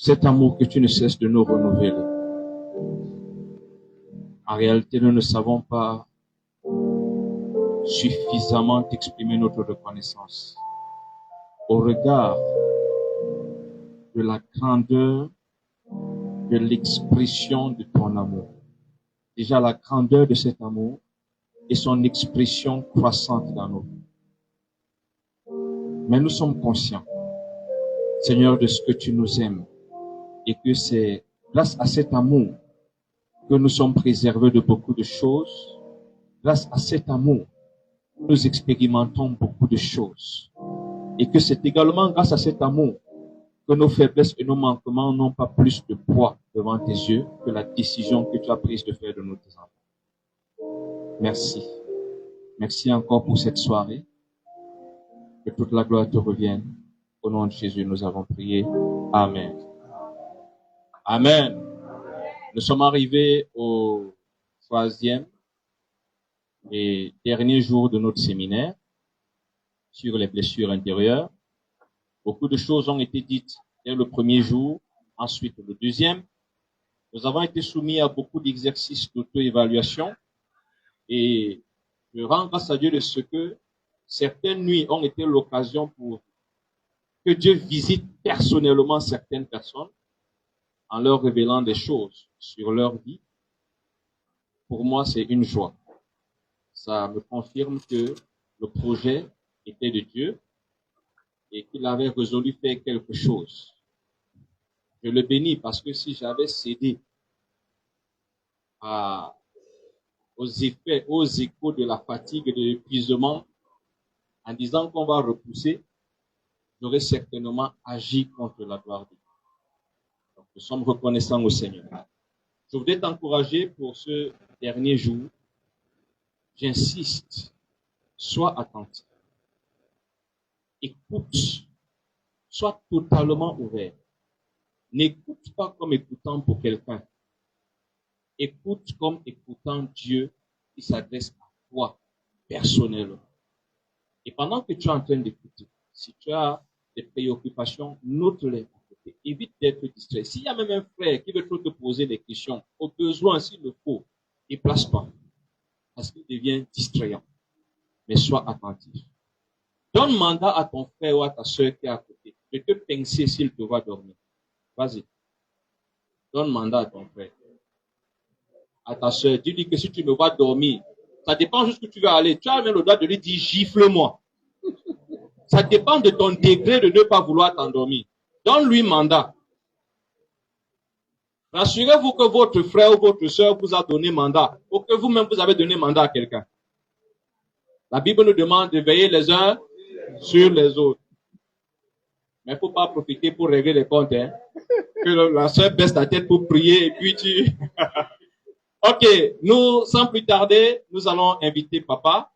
cet amour que tu ne cesses de nous renouveler. En réalité, nous ne savons pas suffisamment t'exprimer notre reconnaissance au regard de la grandeur de l'expression de ton amour. Déjà la grandeur de cet amour et son expression croissante dans nos vies. Mais nous sommes conscients, Seigneur, de ce que tu nous aimes et que c'est grâce à cet amour que nous sommes préservés de beaucoup de choses. Grâce à cet amour, nous expérimentons beaucoup de choses. Et que c'est également grâce à cet amour que nos faiblesses et nos manquements n'ont pas plus de poids devant tes yeux que la décision que tu as prise de faire de nous tes enfants. Merci. Merci encore pour cette soirée. Que toute la gloire te revienne. Au nom de Jésus, nous avons prié. Amen. Amen. Nous sommes arrivés au 3e et dernier jour de notre séminaire sur les blessures intérieures. Beaucoup de choses ont été dites dès le premier jour, ensuite le deuxième. Nous avons été soumis à beaucoup d'exercices d'auto-évaluation et je rends grâce à Dieu de ce que certaines nuits ont été l'occasion pour que Dieu visite personnellement certaines personnes en leur révélant des choses sur leur vie. Pour moi, c'est une joie. Ça me confirme que le projet était de Dieu et qu'il avait résolu faire quelque chose. Je le bénis parce que si j'avais cédé aux effets, aux échos de la fatigue et de l'épuisement en disant qu'on va repousser, j'aurais certainement agi contre la gloire de Dieu. Donc, nous sommes reconnaissants au Seigneur. Je voudrais t'encourager pour ce dernier jour. J'insiste, sois attentif. Écoute, sois totalement ouvert. N'écoute pas comme écoutant pour quelqu'un. Écoute comme écoutant Dieu qui s'adresse à toi personnellement. Et pendant que tu es en train d'écouter, si tu as des préoccupations, note-les à côté. Évite d'être distrait. S'il y a même un frère qui veut trop te poser des questions, au besoin, s'il le faut, ne place pas. Parce qu'il devient distrayant. Mais sois attentif. Donne mandat à ton frère ou à ta soeur qui est à côté de te pincer s'il te voit dormir. Vas-y. Donne mandat à ton frère. À ta soeur, dis-lui que si tu me vois dormir, ça dépend jusqu'où tu veux aller. Tu as même le droit de lui dire gifle-moi. Ça dépend de ton degré de ne pas vouloir t'endormir. Donne-lui mandat. Rassurez-vous que votre frère ou votre soeur vous a donné mandat, ou que vous-même vous avez donné mandat à quelqu'un. La Bible nous demande de veiller les uns sur les autres. Mais il ne faut pas profiter pour régler les comptes. Hein. Que la soeur baisse la tête pour prier et puis tu... Ok, nous, sans plus tarder, nous allons inviter Papa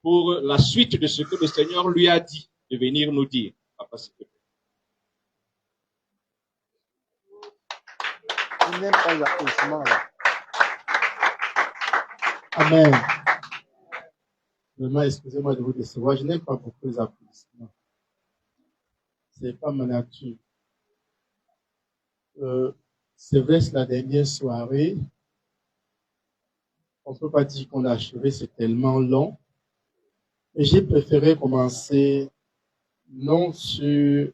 pour la suite de ce que le Seigneur lui a dit de venir nous dire. Papa, s'il te plaît. Je n'aime pas l'applaudissement là. Amen. Vraiment, excusez-moi de vous décevoir. Je n'aime pas beaucoup les applaudissements. C'est pas ma nature. C'est vrai, c'est la dernière soirée. On ne peut pas dire qu'on a achevé, c'est tellement long. Et j'ai préféré commencer non sur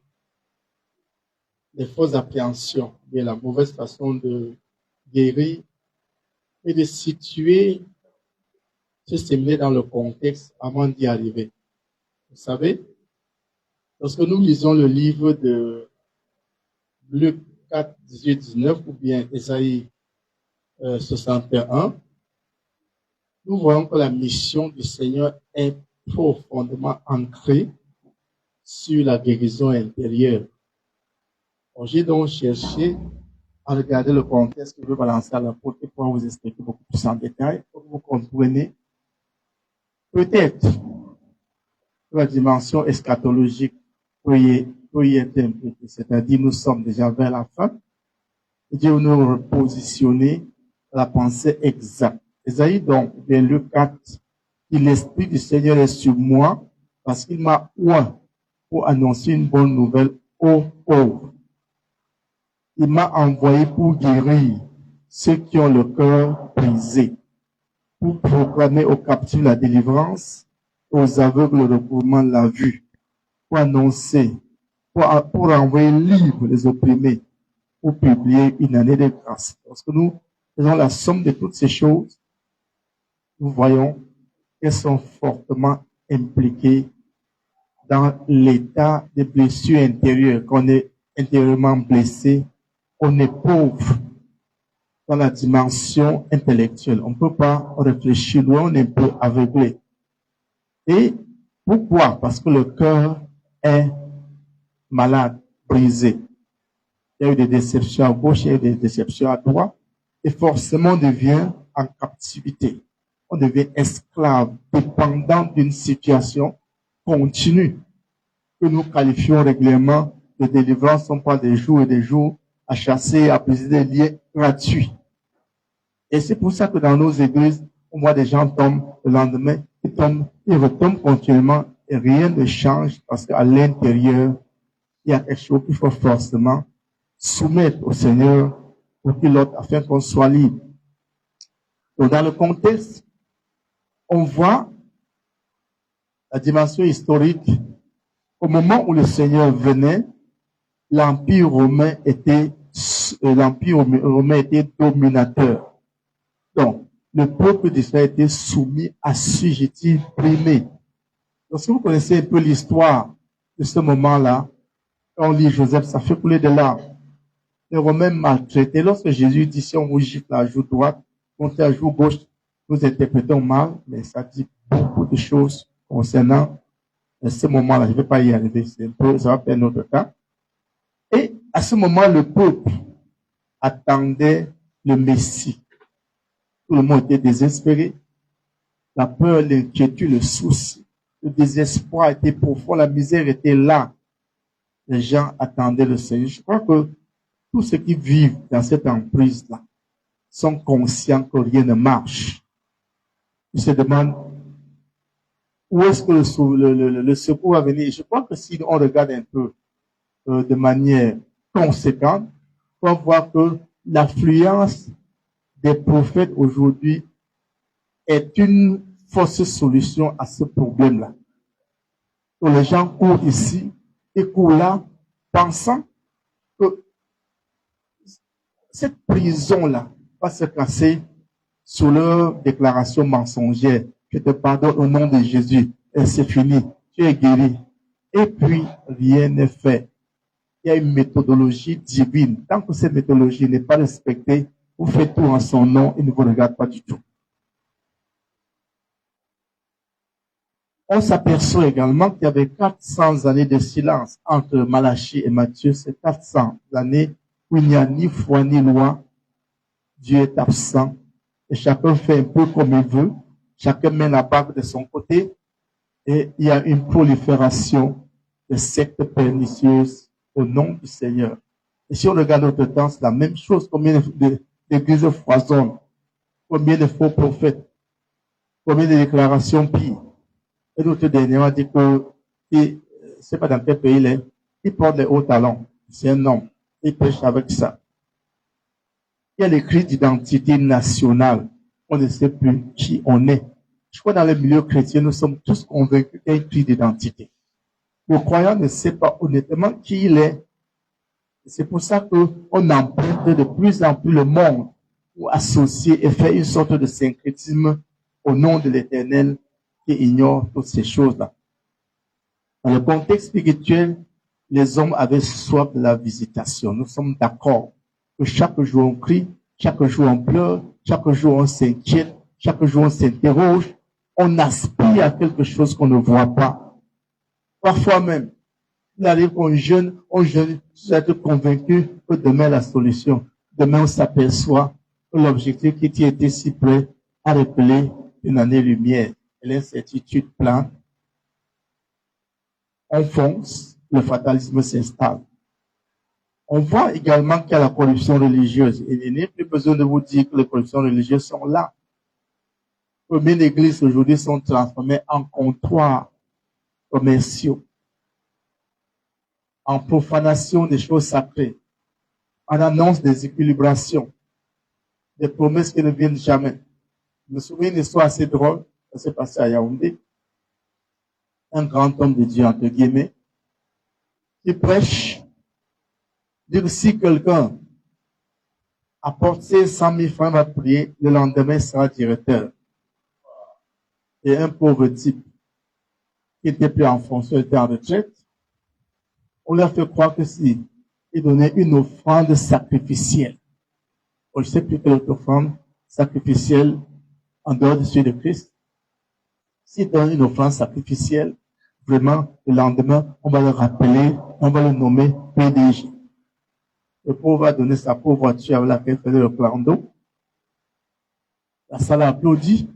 les fausses appréhensions, bien la mauvaise façon de guérir, et de situer ce séminaire dans le contexte avant d'y arriver. Vous savez, lorsque nous lisons le livre de Luc 4, 18, 19 ou bien Ésaïe 61, nous voyons que la mission du Seigneur est profondément ancrée sur la guérison intérieure. J'ai donc cherché à regarder le contexte que je veux balancer à l'apôtre pour vous expliquer beaucoup plus en détail, pour que vous compreniez peut-être que la dimension eschatologique peut y être impliquée, c'est-à-dire nous sommes déjà vers la fin, et Dieu nous repositionner la pensée exacte. Esaïe donc, dans Luc 4, dit l'Esprit du Seigneur est sur moi parce qu'il m'a oint pour annoncer une bonne nouvelle aux pauvres. Il m'a envoyé pour guérir ceux qui ont le cœur brisé, pour proclamer aux captifs la délivrance, aux aveugles le recouvrement de la vue, pour annoncer, pour envoyer libres les opprimés, pour publier une année de grâce. Lorsque nous faisons la somme de toutes ces choses, nous voyons qu'elles sont fortement impliquées dans l'état de blessure intérieure, qu'on est intérieurement blessé, on est pauvre dans la dimension intellectuelle. On ne peut pas réfléchir loin, on est un peu aveuglé. Et pourquoi? Parce que le cœur est malade, brisé. Il y a eu des déceptions à gauche, il y a eu des déceptions à droite, et forcément on devient en captivité. On devient esclave, dépendant d'une situation continue que nous qualifions régulièrement de délivrance. On parle des jours et des jours à chasser, à briser des liens gratuits. Et c'est pour ça que dans nos églises, on voit des gens tombent le lendemain, ils retombent continuellement et rien ne change parce qu'à l'intérieur, il y a quelque chose qu'il faut forcément soumettre au Seigneur ou pilote afin qu'on soit libre. Donc, dans le contexte, on voit la dimension historique. Au moment où le Seigneur venait, l'Empire romain était dominateur. Donc, le peuple d'Israël était soumis, assujetti, primé. Lorsque vous connaissez un peu l'histoire de ce moment-là, quand on lit Joseph, ça fait couler de larmes. Les Romains maltraités. Lorsque Jésus dit, si on vous gifle la joue droite, montez la joue gauche, nous interprétons mal, mais ça dit beaucoup de choses concernant ce moment-là. Je ne vais pas y arriver, c'est un peu, ça va faire notre cas. Et à ce moment, le peuple attendait le Messie. Tout le monde était désespéré. La peur, l'inquiétude, le souci, le désespoir était profond, la misère était là. Les gens attendaient le Seigneur. Je crois que tous ceux qui vivent dans cette emprise-là sont conscients que rien ne marche. Ils se demandent où est-ce que le secours va venir. Je crois que si on regarde un peu de manière conséquente, on va voir que l'affluence des prophètes aujourd'hui est une fausse solution à ce problème-là. Donc les gens courent ici et courent là, pensant que cette prison-là va se casser sous leur déclaration mensongère. Je te pardonne au nom de Jésus. Et c'est fini. Tu es guéri. Et puis, rien n'est fait. Il y a une méthodologie divine. Tant que cette méthodologie n'est pas respectée, vous faites tout en son nom, il ne vous regarde pas du tout. On s'aperçoit également qu'il y avait 400 années de silence entre Malachie et Matthieu. C'est 400 années où il n'y a ni foi ni loi. Dieu est absent. Et chacun fait un peu comme il veut. Chacun met la barque de son côté. Et il y a une prolifération de sectes pernicieuses au nom du Seigneur. Et si on regarde notre temps, c'est la même chose. Combien d'églises foisonnent? Combien de faux prophètes? Combien de déclarations pires? Et l'autre dernièrement dit que, c'est pas dans quel pays il est, il porte les hauts talons. C'est un homme. Il pêche avec ça. Il y a les cris d'identité nationale. On ne sait plus qui on est. Je crois que dans le milieu chrétien, nous sommes tous convaincus qu'il y a un cri d'identité. Le croyant ne sait pas honnêtement qui il est. C'est pour ça qu'on emprunte de plus en plus le monde pour associer et faire une sorte de syncrétisme au nom de l'Éternel qui ignore toutes ces choses-là. Dans le contexte spirituel, les hommes avaient soif de la visitation. Nous sommes d'accord que chaque jour on crie, chaque jour on pleure, chaque jour on s'inquiète, chaque jour on s'interroge, on aspire à quelque chose qu'on ne voit pas. Parfois même, il arrive qu'on jeûne, sans être convaincu que demain la solution. Demain on s'aperçoit que l'objectif qui était si près a rappelé une année-lumière. Et l'incertitude plane. On fonce, le fatalisme s'installe. On voit également qu'il y a la corruption religieuse. Il n'est plus besoin de vous dire que les corruptions religieuses sont là. Combien d'églises aujourd'hui sont transformées en comptoirs commerciaux, en profanation des choses sacrées. en annonce des équilibrations, des promesses qui ne viennent jamais. Je me souviens d'une histoire assez drôle, ça s'est passé à Yaoundé. Un grand homme de Dieu, entre guillemets, qui prêche, dit que si quelqu'un apporte 100 000 francs, va prier, le lendemain sera directeur. Et un pauvre type qui était plus en fonction, était en retraite, on lui a fait croire que si il donnait une offrande sacrificielle, je ne sais plus quelle autre offrande sacrificielle en dehors de celui de Christ, s'il donne une offrande sacrificielle, vraiment, le lendemain, on va le rappeler, on va le nommer PDG. Le pauvre va donner sa pauvre voiture avec laquelle il faisait le plan d'eau. La salle a applaudi.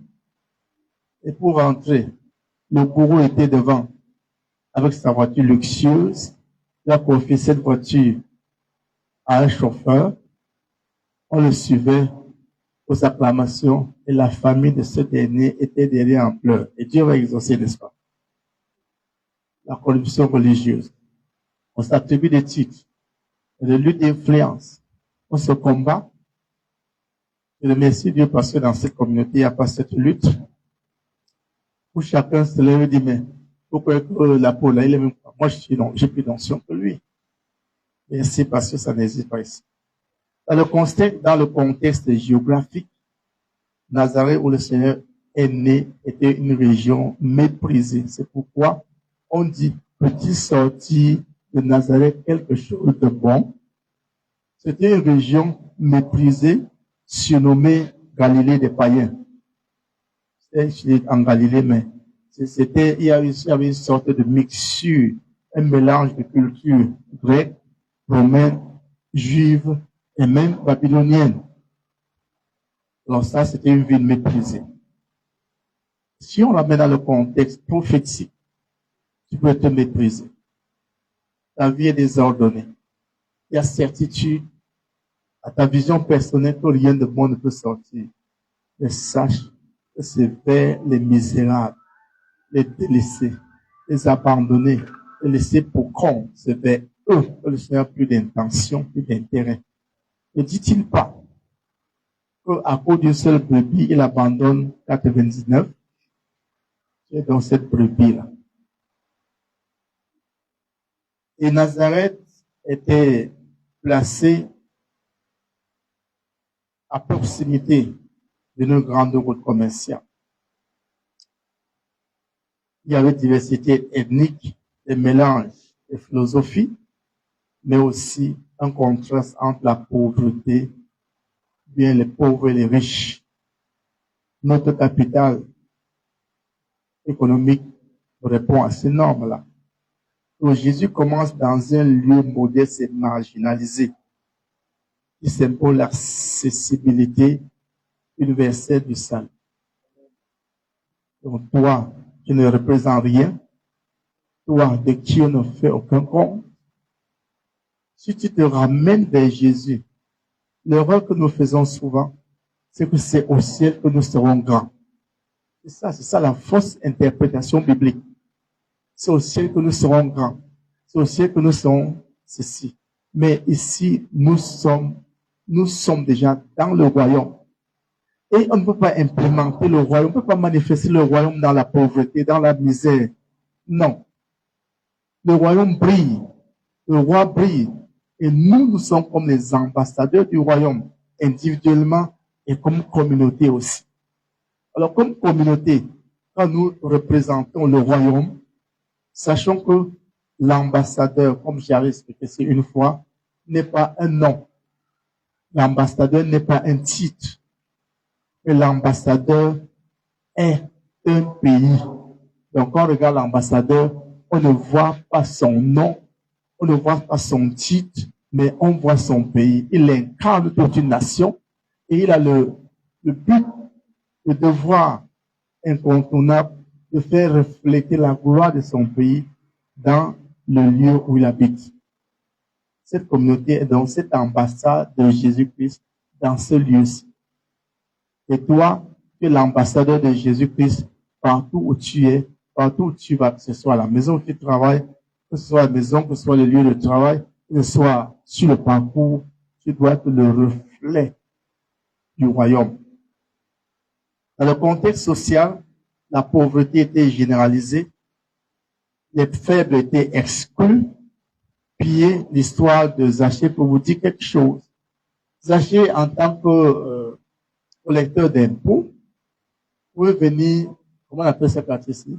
Et pour rentrer, le bourreau était devant avec sa voiture luxueuse. Il a confié cette voiture à un chauffeur. On le suivait aux acclamations et la famille de ce dernier était derrière en pleurs. Et Dieu va exaucer, n'est-ce pas? La corruption religieuse. On s'attribue des titres, de lutte d'influence. On se combat. Je remercie Dieu parce que dans cette communauté, il n'y a pas cette lutte. Où chacun se lève et dit, mais pourquoi la peau là, il est même pas. Moi, j'ai plus d'onction que lui. Et c'est parce que ça n'existe pas ici. Dans le contexte géographique, Nazareth, où le Seigneur est né, était une région méprisée. C'est pourquoi on dit, petit sorti de Nazareth, quelque chose de bon. C'était une région méprisée, surnommée Galilée des païens. C'était en Galilée, mais il y avait une sorte de mixture, un mélange de cultures grecques, romaines, juives et même babyloniennes. Alors ça, c'était une ville méprisée. Si on ramène dans le contexte prophétique, tu peux te mépriser. Ta vie est désordonnée. Il y a certitude. À ta vision personnelle que rien de bon ne peut sortir. Mais sache que c'est vers les misérables, les délaissés, les abandonnés, les laissés pour compte. C'est vers eux que le Seigneur a plus d'intention, plus d'intérêt. Ne dit-il pas qu'à cause d'une seule brebis, il abandonne 99? C'est dans cette brebis-là. Et Nazareth était placé à proximité d'une grande route commerciale. Il y avait diversité ethnique, des mélanges de philosophies, mais aussi un contraste entre la pauvreté, bien les pauvres et les riches. Notre capital économique répond à ces normes-là. Donc Jésus commence dans un lieu modeste et marginalisé, qui symbole l'accessibilité universelle du salut. Donc toi, qui ne représente rien, toi, de qui on ne fait aucun compte, si tu te ramènes vers Jésus, l'erreur que nous faisons souvent, c'est que c'est au ciel que nous serons grands. C'est ça la fausse interprétation biblique. C'est au ciel que nous serons grands. C'est au ciel que nous serons ceci. Mais ici, nous sommes déjà dans le royaume. Et on ne peut pas implémenter le royaume, on ne peut pas manifester le royaume dans la pauvreté, dans la misère. Non. Le royaume brille. Le roi brille. Et nous sommes comme les ambassadeurs du royaume, individuellement et comme communauté aussi. Alors, comme communauté, quand nous représentons le royaume, sachons que l'ambassadeur, comme j'avais expliqué une fois, n'est pas un nom. L'ambassadeur n'est pas un titre. Mais l'ambassadeur est un pays. Donc, quand on regarde l'ambassadeur, on ne voit pas son nom, on ne voit pas son titre, mais on voit son pays. Il incarne toute une nation et il a le but, le devoir incontournable de faire refléter la gloire de son pays dans le lieu où il habite. Cette communauté est donc cette ambassade de Jésus-Christ dans ce lieu-ci. Et toi, tu es l'ambassadeur de Jésus-Christ partout où tu es, partout où tu vas, que ce soit à la maison où tu travailles, que ce soit à la maison, que ce soit le lieu de travail, que ce soit sur le parcours, tu dois être le reflet du royaume. Dans le contexte social, la pauvreté était généralisée, les faibles étaient exclus. Puis l'histoire de Zachée pour vous dire quelque chose. Zachée, en tant que collecteur d'impôts, pouvait venir, comment on appelle ce quartier-ci?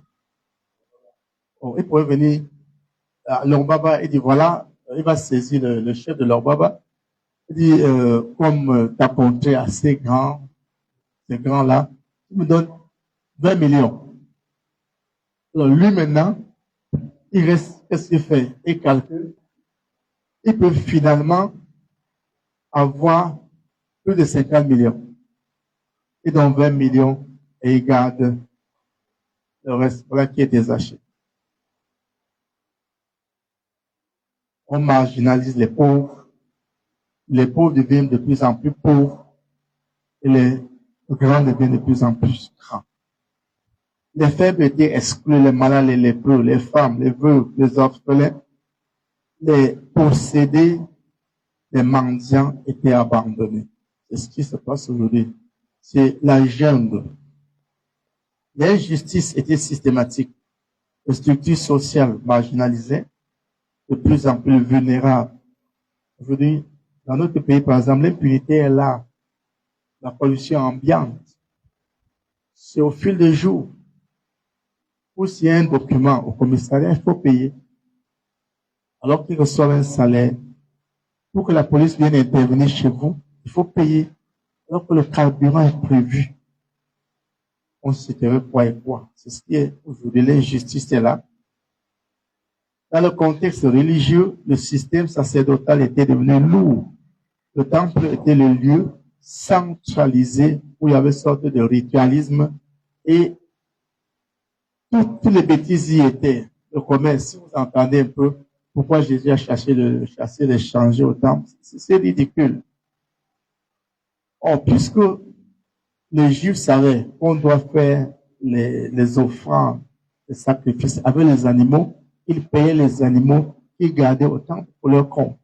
Oh, il pouvait venir à Lorbaba et dire voilà, il va saisir le chef de Lorbaba. Il dit, comme ta contrée assez grand, ces grands-là, tu me donnes 20 millions. Alors lui maintenant, il reste, qu'est-ce qu'il fait? Il calcule. Il peut finalement avoir plus de 50 millions. Il donne 20 millions et il garde le reste. Voilà qui est désaché. On marginalise les pauvres. Les pauvres deviennent de plus en plus pauvres et les grands deviennent de plus en plus grands. Les faibles étaient exclus, les malades, les lépreux, les femmes, les veuves, les orphelins, les possédés, les mendiants étaient abandonnés. C'est ce qui se passe aujourd'hui. C'est la jungle. L'injustice était systématique. Les structures sociales marginalisées, de plus en plus vulnérables. Aujourd'hui, dans notre pays, par exemple, l'impunité est là. La pollution ambiante. C'est au fil des jours. Ou s'il y a un document au commissariat, il faut payer. Alors qu'il reçoit un salaire, pour que la police vienne intervenir chez vous, il faut payer. Alors que le carburant est prévu. On se dirait quoi et quoi. C'est ce qui est aujourd'hui. L'injustice est là. Dans le contexte religieux, le système sacerdotal était devenu lourd. Le temple était le lieu centralisé où il y avait une sorte de ritualisme et toutes les bêtises y étaient. Le commerce, si vous entendez un peu pourquoi Jésus a chasser les changer au temple, c'est ridicule. Or, puisque les Juifs savaient qu'on doit faire les offrandes, les sacrifices avec les animaux, ils payaient les animaux qu'ils gardaient au temple pour leur compte.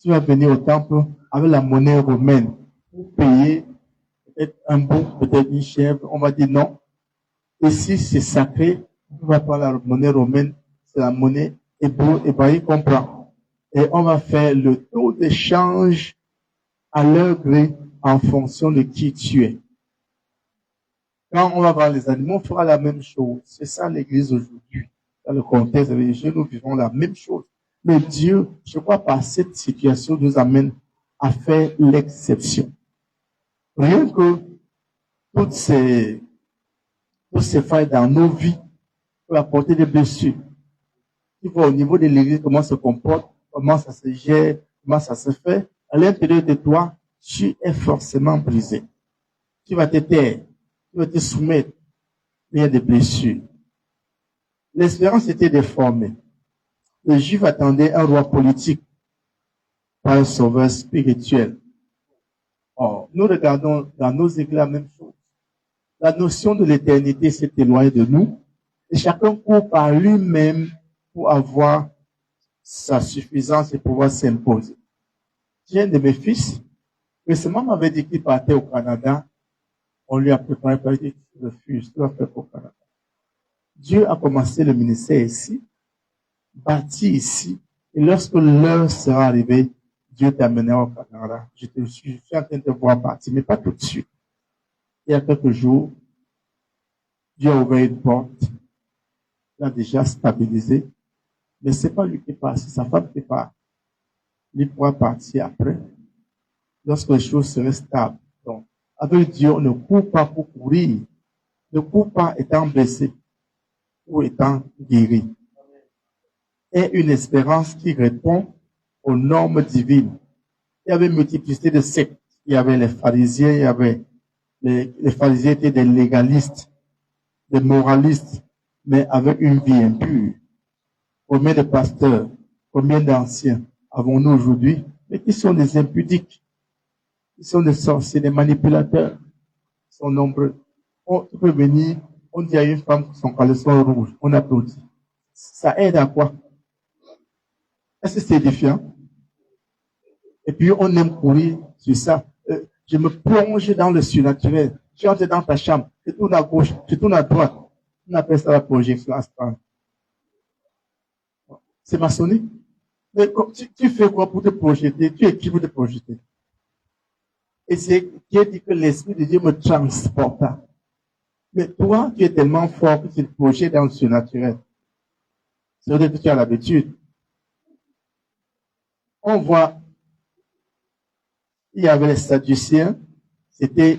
Tu vas venir au temple avec la monnaie romaine pour payer peut-être un bouc, peut-être une chèvre. On va dire non. Ici, c'est sacré. On va pas la monnaie romaine, c'est la monnaie hébraïque qu'on prend. Et on va faire le taux d'échange à leur gré en fonction de qui tu es. Quand on va voir les animaux, on fera la même chose. C'est ça l'église aujourd'hui. Dans le contexte religieux, nous vivons la même chose. Mais Dieu, je crois, par cette situation, nous amène à faire l'exception. Rien que toutes ces failles dans nos vies peuvent apporter des blessures. Tu vois au niveau de l'église comment ça se comporte, comment ça se gère, comment ça se fait. À l'intérieur de toi, tu es forcément brisé. Tu vas te taire, tu vas te soumettre. Il y a des blessures. L'espérance était déformée. Les Juifs attendaient un roi politique, pas un sauveur spirituel. Or, nous regardons dans nos églises la même chose. La notion de l'éternité s'est éloignée de nous et chacun court par lui-même pour avoir sa suffisance et pouvoir s'imposer. J'ai un de mes fils, récemment m'avait dit qu'il partait au Canada. On lui a préparé, il a dit, tu refuses, tu vas faire au Canada. Dieu a commencé le ministère ici, bâti ici, et lorsque l'heure sera arrivée, Dieu t'amènera au Canada. Je suis en train de te voir partir, mais pas tout de suite. Il y a quelques jours, Dieu a ouvert une porte, il a déjà stabilisé, mais c'est pas lui qui part, c'est sa femme qui part. Il pourra partir après, lorsque les choses seraient stables. Donc, avec Dieu, on ne court pas pour courir, ne court pas étant blessé ou étant guéri. Et une espérance qui répond aux normes divines. Il y avait une multiplicité de sectes. Il y avait les pharisiens, il y avait les pharisiens étaient des légalistes, des moralistes, mais avec une vie impure. Combien de pasteurs, combien d'anciens avons-nous aujourd'hui, mais qui sont des impudiques, qui sont des sorciers, des manipulateurs, ils sont nombreux. On peut venir, on dit à une femme que son caleçon rouge, on applaudit. Ça aide à quoi? Est-ce que c'est édifiant? Et puis, on aime courir sur ça. Je me plonge dans le surnaturel. Tu entres dans ta chambre, tu tournes à gauche, tu tournes à droite. On appelle ça la projection astrale. C'est maçonnique. Mais tu fais quoi pour te projeter? Tu es qui pour te projeter? Et c'est Dieu dit que l'Esprit de Dieu me transporta. Mais toi, tu es tellement fort que tu te projettes dans le surnaturel. C'est vrai que tu as l'habitude. On voit, il y avait les Sadducéens, c'était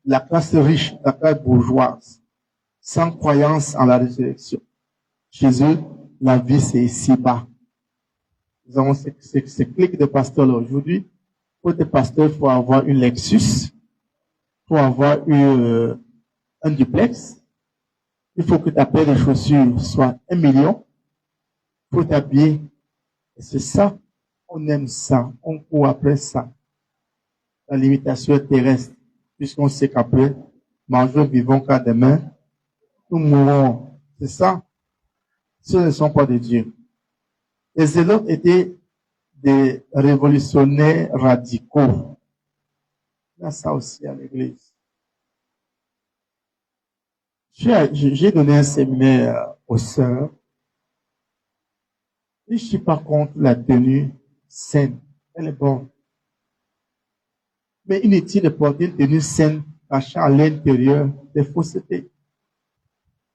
la classe riche, la classe bourgeoise, sans croyance en la résurrection. Chez eux, la vie, c'est ici-bas. Nous avons ces clics de pasteur là aujourd'hui. Pour être pasteur, il faut avoir une Lexus, il faut avoir un duplex, il faut que ta paire de chaussures soit 1 million, il faut t'habiller. Et c'est ça, on aime ça, on court après ça. La limitation est terrestre, puisqu'on sait qu'après, mangeons, vivons qu'à demain, nous mourrons. C'est ça. Ce ne sont pas de Dieu. Les zélotes étaient des révolutionnaires radicaux. Il y a ça aussi à l'église. J'ai donné un séminaire aux sœurs. Et je suis pas contre la tenue saine. Elle est bonne. Mais inutile de porter une tenue saine cachant à l'intérieur des faussetés.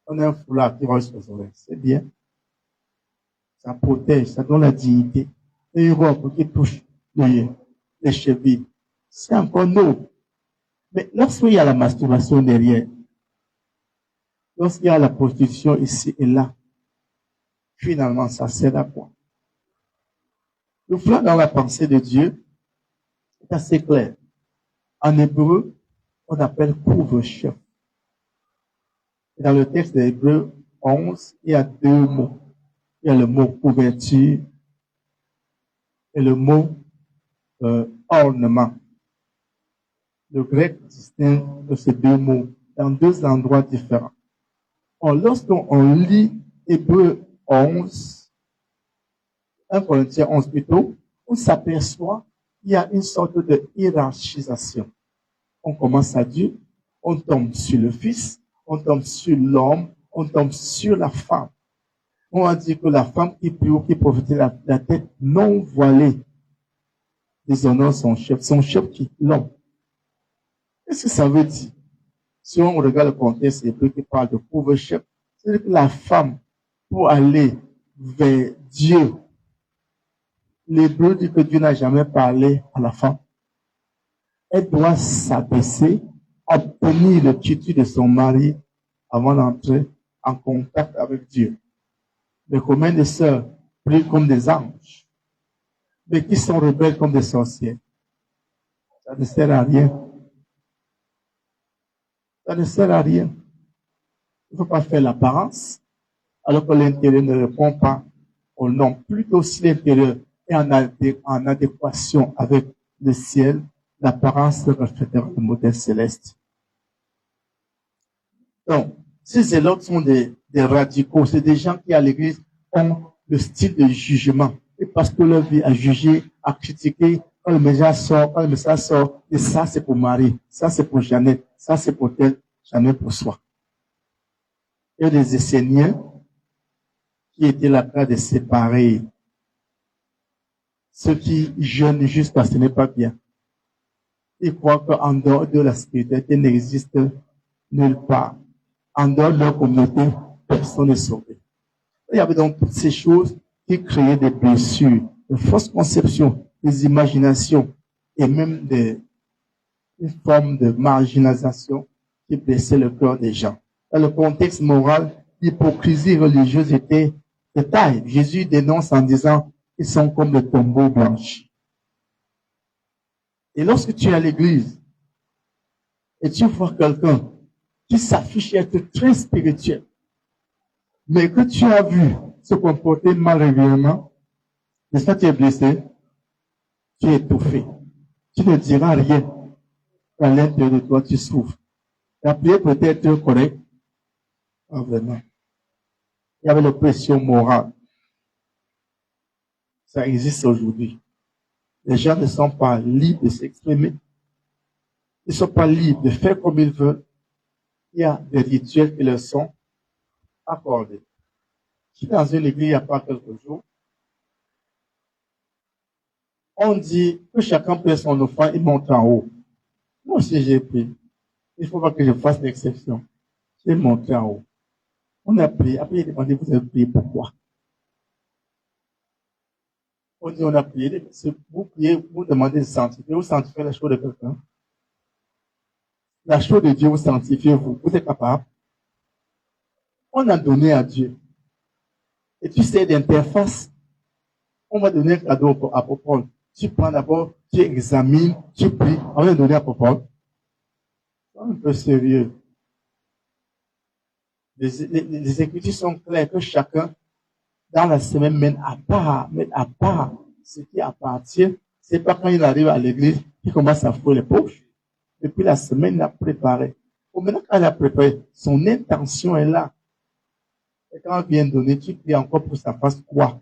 On a un foulard qui reste aux oreilles. C'est bien. Ça protège, ça donne la dignité. Et une robe qui touche les chevilles. C'est encore noble. Mais lorsqu'il y a la masturbation derrière, lorsqu'il y a la prostitution ici et là, finalement, ça sert à quoi? Le flanc dans la pensée de Dieu est assez clair. En hébreu, on appelle couvre-chef. Dans le texte d'Hébreu 11, il y a 2 mots. Il y a le mot couverture et le mot ornement. Le grec distingue ces 2 mots dans 2 endroits différents. Or, lorsqu'on lit Hébreu 11, 1 Corinthiens 11 plutôt, on s'aperçoit qu'il y a une sorte de hiérarchisation. On commence à Dieu, on tombe sur le Fils, on tombe sur l'homme, on tombe sur la femme. On a dit que la femme qui prie ou qui prophétise la tête non voilée déshonore son chef qui est l'homme. Qu'est-ce que ça veut dire? Si on regarde le contexte hébreu qui parle de couvre-chef, c'est que la femme, pour aller vers Dieu, l'hébreu dit que Dieu n'a jamais parlé à la femme. Elle doit s'abaisser, obtenir le titre de son mari avant d'entrer en contact avec Dieu. Mais combien de sœurs prient comme des anges, mais qui sont rebelles comme des sorcières? Ça ne sert à rien. Ça ne sert à rien. Il ne faut pas faire l'apparence, alors que l'intérieur ne répond pas au nom. Plutôt si l'intérieur est en adéquation avec le ciel, l'apparence reflètera le modèle céleste. Donc, ces zélotes sont des radicaux. C'est des gens qui, à l'église, ont le style de jugement. Et parce que leur vie à juger, à critiquer, quand le message sort, et ça c'est pour Marie, ça c'est pour Jeannette, ça c'est pour tel, jamais pour soi. Il y a des Esséniens qui étaient là près de séparer. Ceux qui jeûnent juste parce que ce n'est pas bien. Ils croient qu'en dehors de la spiritualité n'existe nulle part. En dehors de leur communauté, personne n'est sauvé. Il y avait donc toutes ces choses qui créaient des blessures, de fausses conceptions, des imaginations et même une forme de marginalisation qui blessait le cœur des gens. Dans le contexte moral, l'hypocrisie religieuse était de taille. Jésus dénonce en disant qu'ils sont comme le tombeau blanchi. Et lorsque tu es à l'église et tu vois quelqu'un qui s'affiche être très spirituel, mais que tu as vu se comporter mal régulièrement, n'est-ce pas, tu es blessé, tu es étouffé. Tu ne diras rien. À l'intérieur de toi, tu souffres. La prière peut être correcte. Ah, vraiment. Il y avait l'oppression morale. Ça existe aujourd'hui. Les gens ne sont pas libres de s'exprimer. Ils ne sont pas libres de faire comme ils veulent. Il y a des rituels qui leur sont accordés. J'étais dans une église il n'y a pas quelques jours. On dit que chacun peut son offrande et monte en haut. Moi aussi, j'ai pris. Il ne faut pas que je fasse l'exception. J'ai monté en haut. On a prié. Après, il a demandé, vous avez prié pourquoi? On dit, on a prié. Vous priez, vous demandez de sanctifier. Vous sanctifiez la chose de quelqu'un. La chose de Dieu, vous sanctifiez vous. Vous êtes capable. On a donné à Dieu. Et tu sais d'interface. On va donner un cadeau à Paul. Tu prends d'abord, tu examines, tu pries. On va donner à Paul. C'est un peu sérieux. Les Écritures sont claires que chacun, dans la semaine, mène à part ce qui appartient. C'est pas quand il arrive à l'église qu'il commence à fouiller les poches. Depuis la semaine, il a préparé. Maintenant, quand il a préparé, son intention est là. Et quand il vient donner, tu pries encore pour que ça fasse quoi?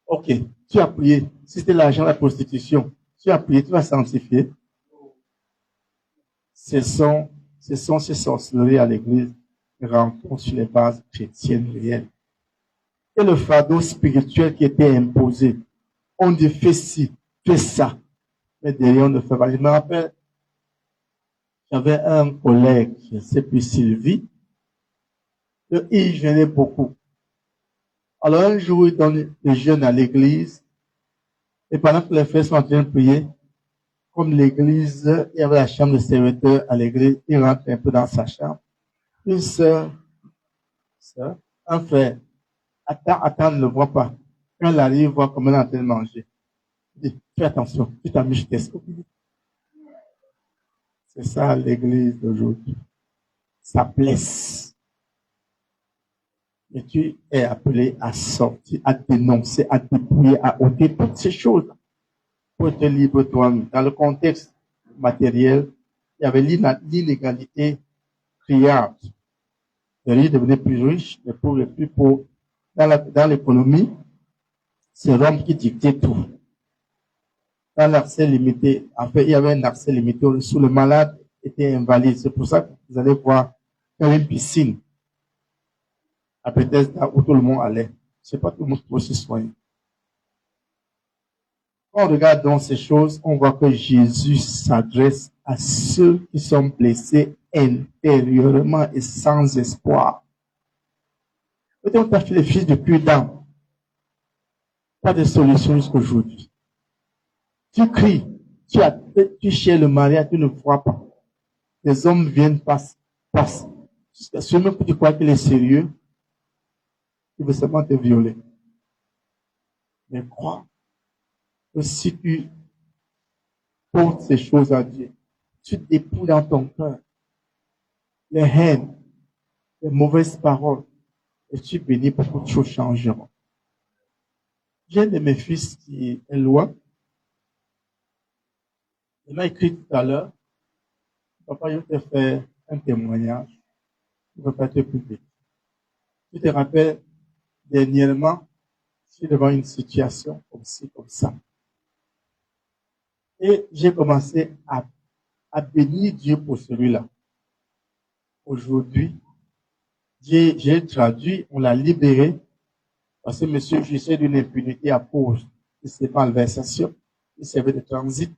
Ok, tu as prié. Si c'était l'argent de la prostitution, tu as prié, tu vas sanctifier. Ce sont ces sorcelleries à l'église qui rencontrent sur les bases chrétiennes réelles. Et le fardeau spirituel qui était imposé. On dit fais ci, fais ça. Mais derrière, on ne fait pas. Je me rappelle, j'avais un collègue, je ne sais plus, Sylvie. Il gênait beaucoup. Alors un jour, il donne les jeunes à l'église. Et pendant que les frères sont en train de prier, comme l'église, il y avait la chambre de serviteur à l'église, il rentre un peu dans sa chambre. Une sœur, un frère, attends, ne le voit pas. Quand elle arrive, voit comment elle est en train de manger. Il dit, fais attention, tu t'as mis chez tes scopes. C'est ça l'église d'aujourd'hui. Ça blesse. Et tu es appelé à sortir, à dénoncer, à dépouiller, à ôter toutes ces choses pour être libre toi-même. Dans le contexte matériel, il y avait l'inégalité criarde. Les riches devenaient plus riches, les pauvres plus pauvres. Dans l'économie, c'est Rome qui dictait tout. Dans l'accès limité, en fait, il y avait un accès limité sous le malade était invalide. C'est pour ça que vous allez voir, il y avait une piscine à Bethesda où tout le monde allait. C'est pas tout le monde pouvait se soigner. Quand on regarde dans ces choses, on voit que Jésus s'adresse à ceux qui sont blessés intérieurement et sans espoir. Peut-être on t'a fait les fils de prudent. Pas de solution jusqu'aujourd'hui. Tu cries, tu cherches le mariage, tu ne vois pas. Les hommes viennent, passent. Jusqu'à ce moment que tu crois qu'il est sérieux, il veut seulement te violer. Mais crois que si tu portes ces choses à Dieu, tu dépouilles dans ton cœur les haines, les mauvaises paroles, et tu bénis, beaucoup de choses changeront. J'ai un de mes fils qui est loin. Il m'a écrit tout à l'heure, papa, je te fais un témoignage. Je ne veux pas te publier. Tu te rappelles, dernièrement, je suis devant une situation comme ci, comme ça. Et j'ai commencé à bénir Dieu pour celui-là. Aujourd'hui, j'ai traduit, on l'a libéré, parce que monsieur jouissait d'une impunité à cause de ses malversations, il servait de transit,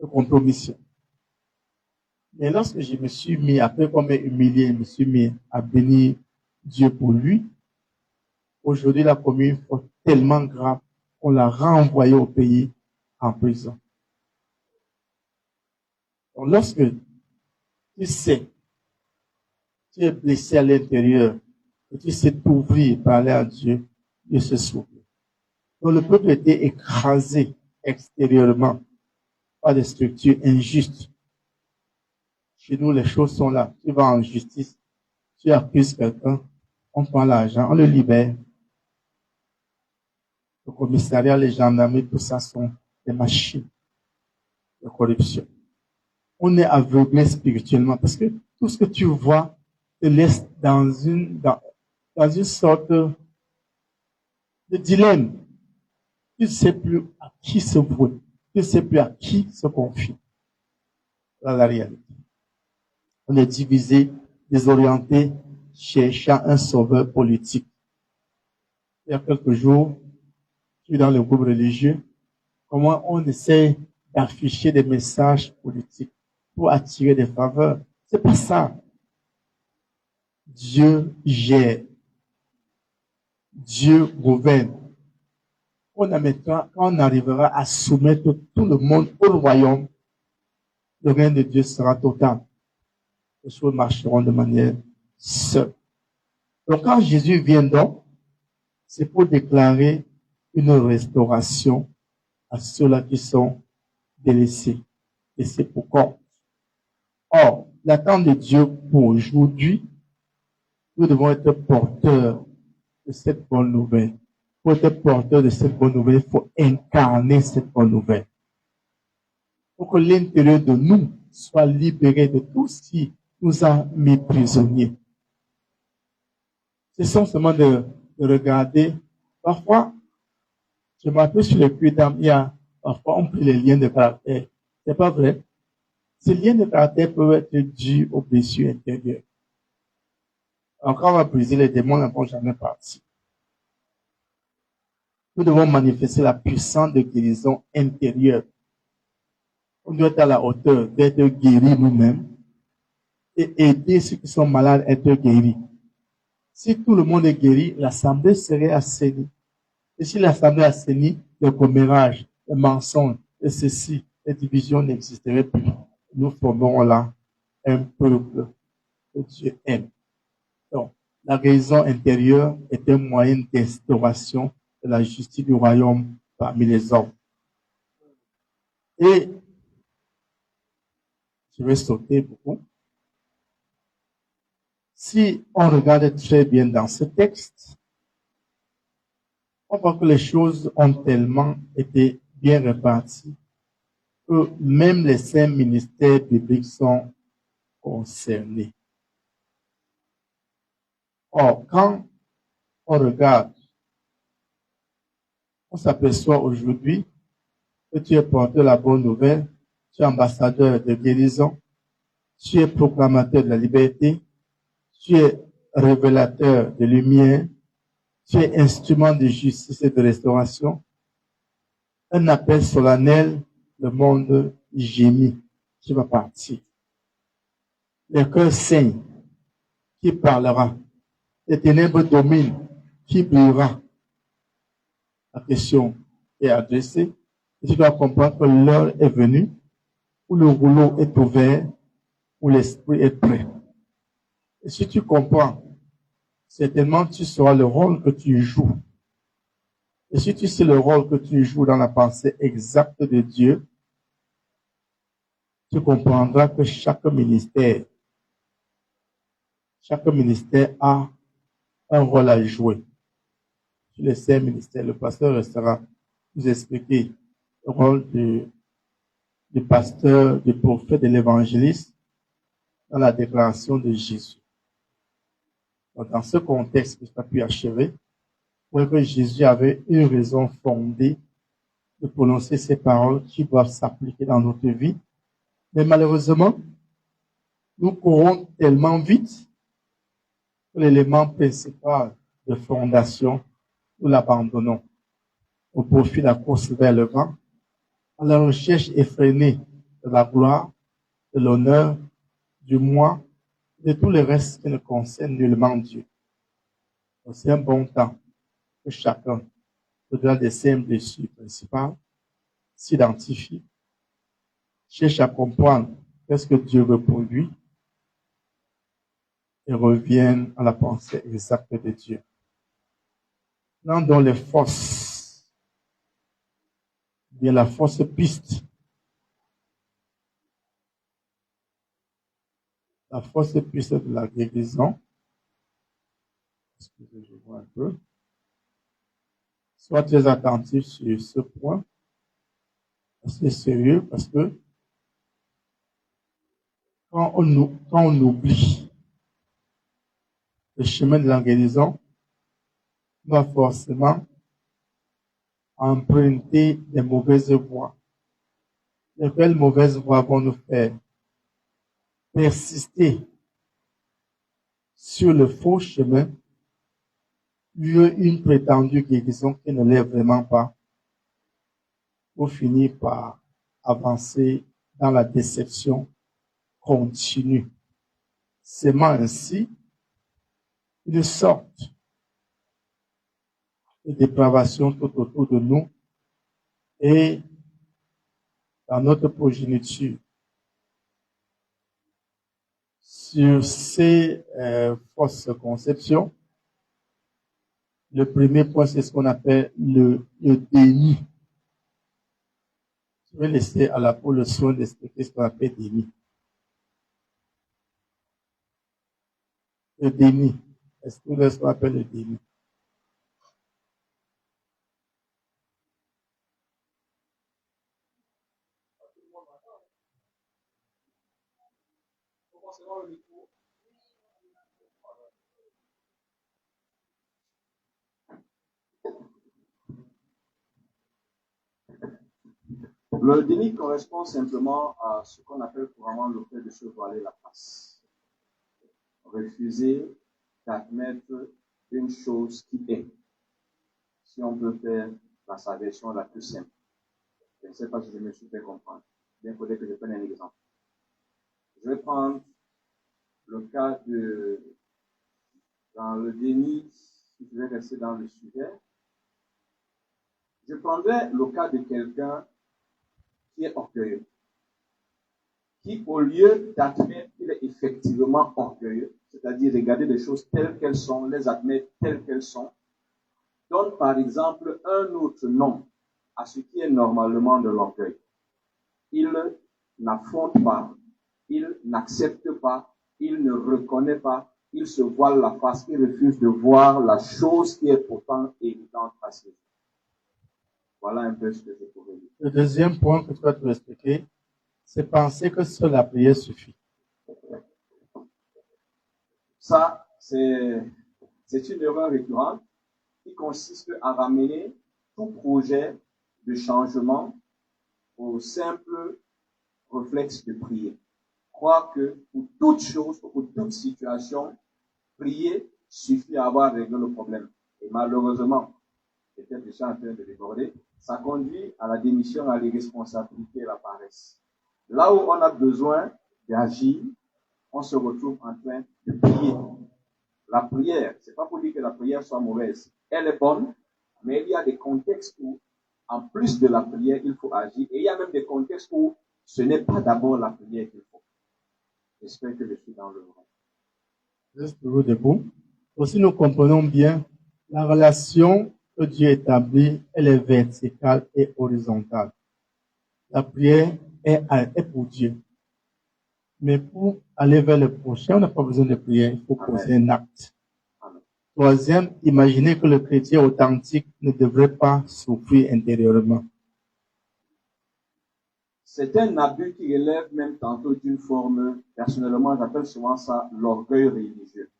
de compromission. Mais lorsque je me suis mis, après qu'on m'ait humilié, je me suis mis à bénir Dieu pour lui, aujourd'hui, il a commis une faute tellement grave qu'on l'a renvoyé au pays en prison. Donc, lorsque tu sais, tu es blessé à l'intérieur, et tu sais t'ouvrir, parler à Dieu, Dieu se souvient. Donc, le peuple était écrasé extérieurement par des structures injustes. Chez nous, les choses sont là. Tu vas en justice, tu accuses quelqu'un, on prend l'argent, on le libère. Le commissariat, les gendarmeries, tout ça sont des machines de corruption. On est aveuglé spirituellement parce que tout ce que tu vois te laisse dans une sorte de dilemme. Tu ne sais plus à qui se vouer. Tu ne sais plus à qui se confier. Dans la réalité. On est divisé, désorienté, cherchant un sauveur politique. Il y a quelques jours, je suis dans le groupe religieux, comment on essaie d'afficher des messages politiques pour attirer des faveurs. C'est pas ça. Dieu gère. Dieu gouverne. Quand on arrivera à soumettre tout le monde au royaume, le règne de Dieu sera total. Les choses marcheront de manière seule. Donc quand Jésus vient donc, c'est pour déclarer une restauration à ceux-là qui sont délaissés. Et c'est pour compte. Or, l'attente de Dieu pour aujourd'hui, nous devons être porteurs de cette bonne nouvelle. Pour être porteur de cette bonne nouvelle, il faut incarner cette bonne nouvelle. Pour que l'intérieur de nous soit libéré de tout ce qui nous a mis prisonniers. C'est seulement de regarder. Parfois, je m'appelle sur le puits d'âme, parfois on prie les liens de caractère. C'est pas vrai. Ces liens de caractère peuvent être dus aux blessures intérieures. Encore on va briser les démons, ne vont jamais partir. Nous devons manifester la puissance de guérison intérieure. On doit être à la hauteur d'être guéris nous-mêmes et aider ceux qui sont malades à être guéris. Si tout le monde est guéri, l'assemblée serait assainie. Et si l'assemblée est assainie, le commérage, les mensonges, et ceci, les divisions n'existeraient plus. Nous formerons là un peuple que Dieu aime. Donc, la guérison intérieure est un moyen d'instauration de la justice du royaume parmi les hommes. Et je vais sauter beaucoup. Si on regarde très bien dans ce texte, on voit que les choses ont tellement été bien réparties que même les 5 ministères bibliques sont concernés. Or, quand on regarde, on s'aperçoit aujourd'hui que tu es porteur de la bonne nouvelle, tu es ambassadeur de guérison, tu es proclamateur de la liberté, tu es révélateur de lumière, tu es instrument de justice et de restauration. Un appel solennel, le monde gémit, qui va partir. Le cœur saigne, qui parlera. Les ténèbres dominent, qui brillera. La question est adressée. Et tu dois comprendre que l'heure est venue où le rouleau est ouvert, où l'esprit est prêt. Et si tu comprends, certainement tu sauras le rôle que tu joues. Et si tu sais le rôle que tu joues dans la pensée exacte de Dieu, tu comprendras que chaque ministère a un rôle à jouer. Sur les 5 ministères, le pasteur restera vous expliquer le rôle du pasteur, du prophète, de l'évangéliste dans la déclaration de Jésus. Donc, dans ce contexte que je n'ai pu achever, pour que Jésus avait une raison fondée de prononcer ces paroles qui doivent s'appliquer dans notre vie. Mais malheureusement, nous courons tellement vite que l'élément principal de fondation, nous l'abandonnons au profit de la course vers le vent, à la recherche effrénée de la gloire, de l'honneur, du moi, de tout le reste qui ne concerne nullement Dieu. Donc, c'est un bon temps que chacun, au-delà des 5 blessures principales, s'identifie, cherche à comprendre qu'est-ce que Dieu veut pour lui et revienne à la pensée exacte de Dieu. Dans les fausses, bien la fausse piste. La fausse piste de la guérison. Excusez, je vois un peu. Sois très attentif sur ce point. C'est sérieux parce que quand on oublie le chemin de la guérison, on va forcément emprunter des mauvaises voies. Lesquelles mauvaises voies vont nous faire persister sur le faux chemin, une prétendue guérison qui ne l'est vraiment pas, pour finir par avancer dans la déception continue, sémant ainsi une sorte de dépravation tout autour de nous et dans notre progéniture. Sur ces fausses conceptions, le premier point, c'est ce qu'on appelle le déni. Je vais laisser à la Paul le soin d'expliquer ce qu'on appelle déni. Le déni. Est-ce que vous savez ce qu'on appelle le déni? Le déni correspond simplement à ce qu'on appelle couramment le fait de se voiler la face. Refuser d'admettre une chose qui est. Si on peut faire sa version la plus simple. Je ne sais pas si je me suis fait comprendre. Bien, il faudrait que je prenne un exemple. Je vais prendre le cas dans le déni, si je vais rester dans le sujet. Je prendrai le cas de quelqu'un qui est orgueilleux, qui au lieu d'admettre qu'il est effectivement orgueilleux, c'est-à-dire regarder les choses telles qu'elles sont, les admettre telles qu'elles sont, donne par exemple un autre nom à ce qui est normalement de l'orgueil. Il n'affronte pas, il n'accepte pas, il ne reconnaît pas, il se voile la face, il refuse de voir la chose qui est pourtant évidente à ses yeux. Voilà un peu ce que je pourrais dire. Le deuxième point que tu vas te expliquer, c'est penser que seule la prière suffit. Ça, c'est une erreur récurrente qui consiste à ramener tout projet de changement au simple réflexe de prier. Croire que pour toute chose, pour toute situation, prier suffit à avoir réglé le problème. Et malheureusement, peut-être que je suis en train de déborder, ça conduit à la démission, à l'irresponsabilité et à la paresse. Là où on a besoin d'agir, on se retrouve en train de prier. La prière, c'est pas pour dire que la prière soit mauvaise. Elle est bonne, mais il y a des contextes où, en plus de la prière, il faut agir. Et il y a même des contextes où ce n'est pas d'abord la prière qu'il faut. J'espère que je suis dans le vrai. Reste toujours debout. Aussi, nous comprenons bien la relation que Dieu établit, elle est verticale et horizontale. La prière est pour Dieu. Mais pour aller vers le prochain, on n'a pas besoin de prière, il faut poser un acte. Amen. Troisième, imaginez que le chrétien authentique ne devrait pas souffrir intérieurement. C'est un abus qui relève même tantôt d'une forme, personnellement, j'appelle souvent ça l'orgueil religieux.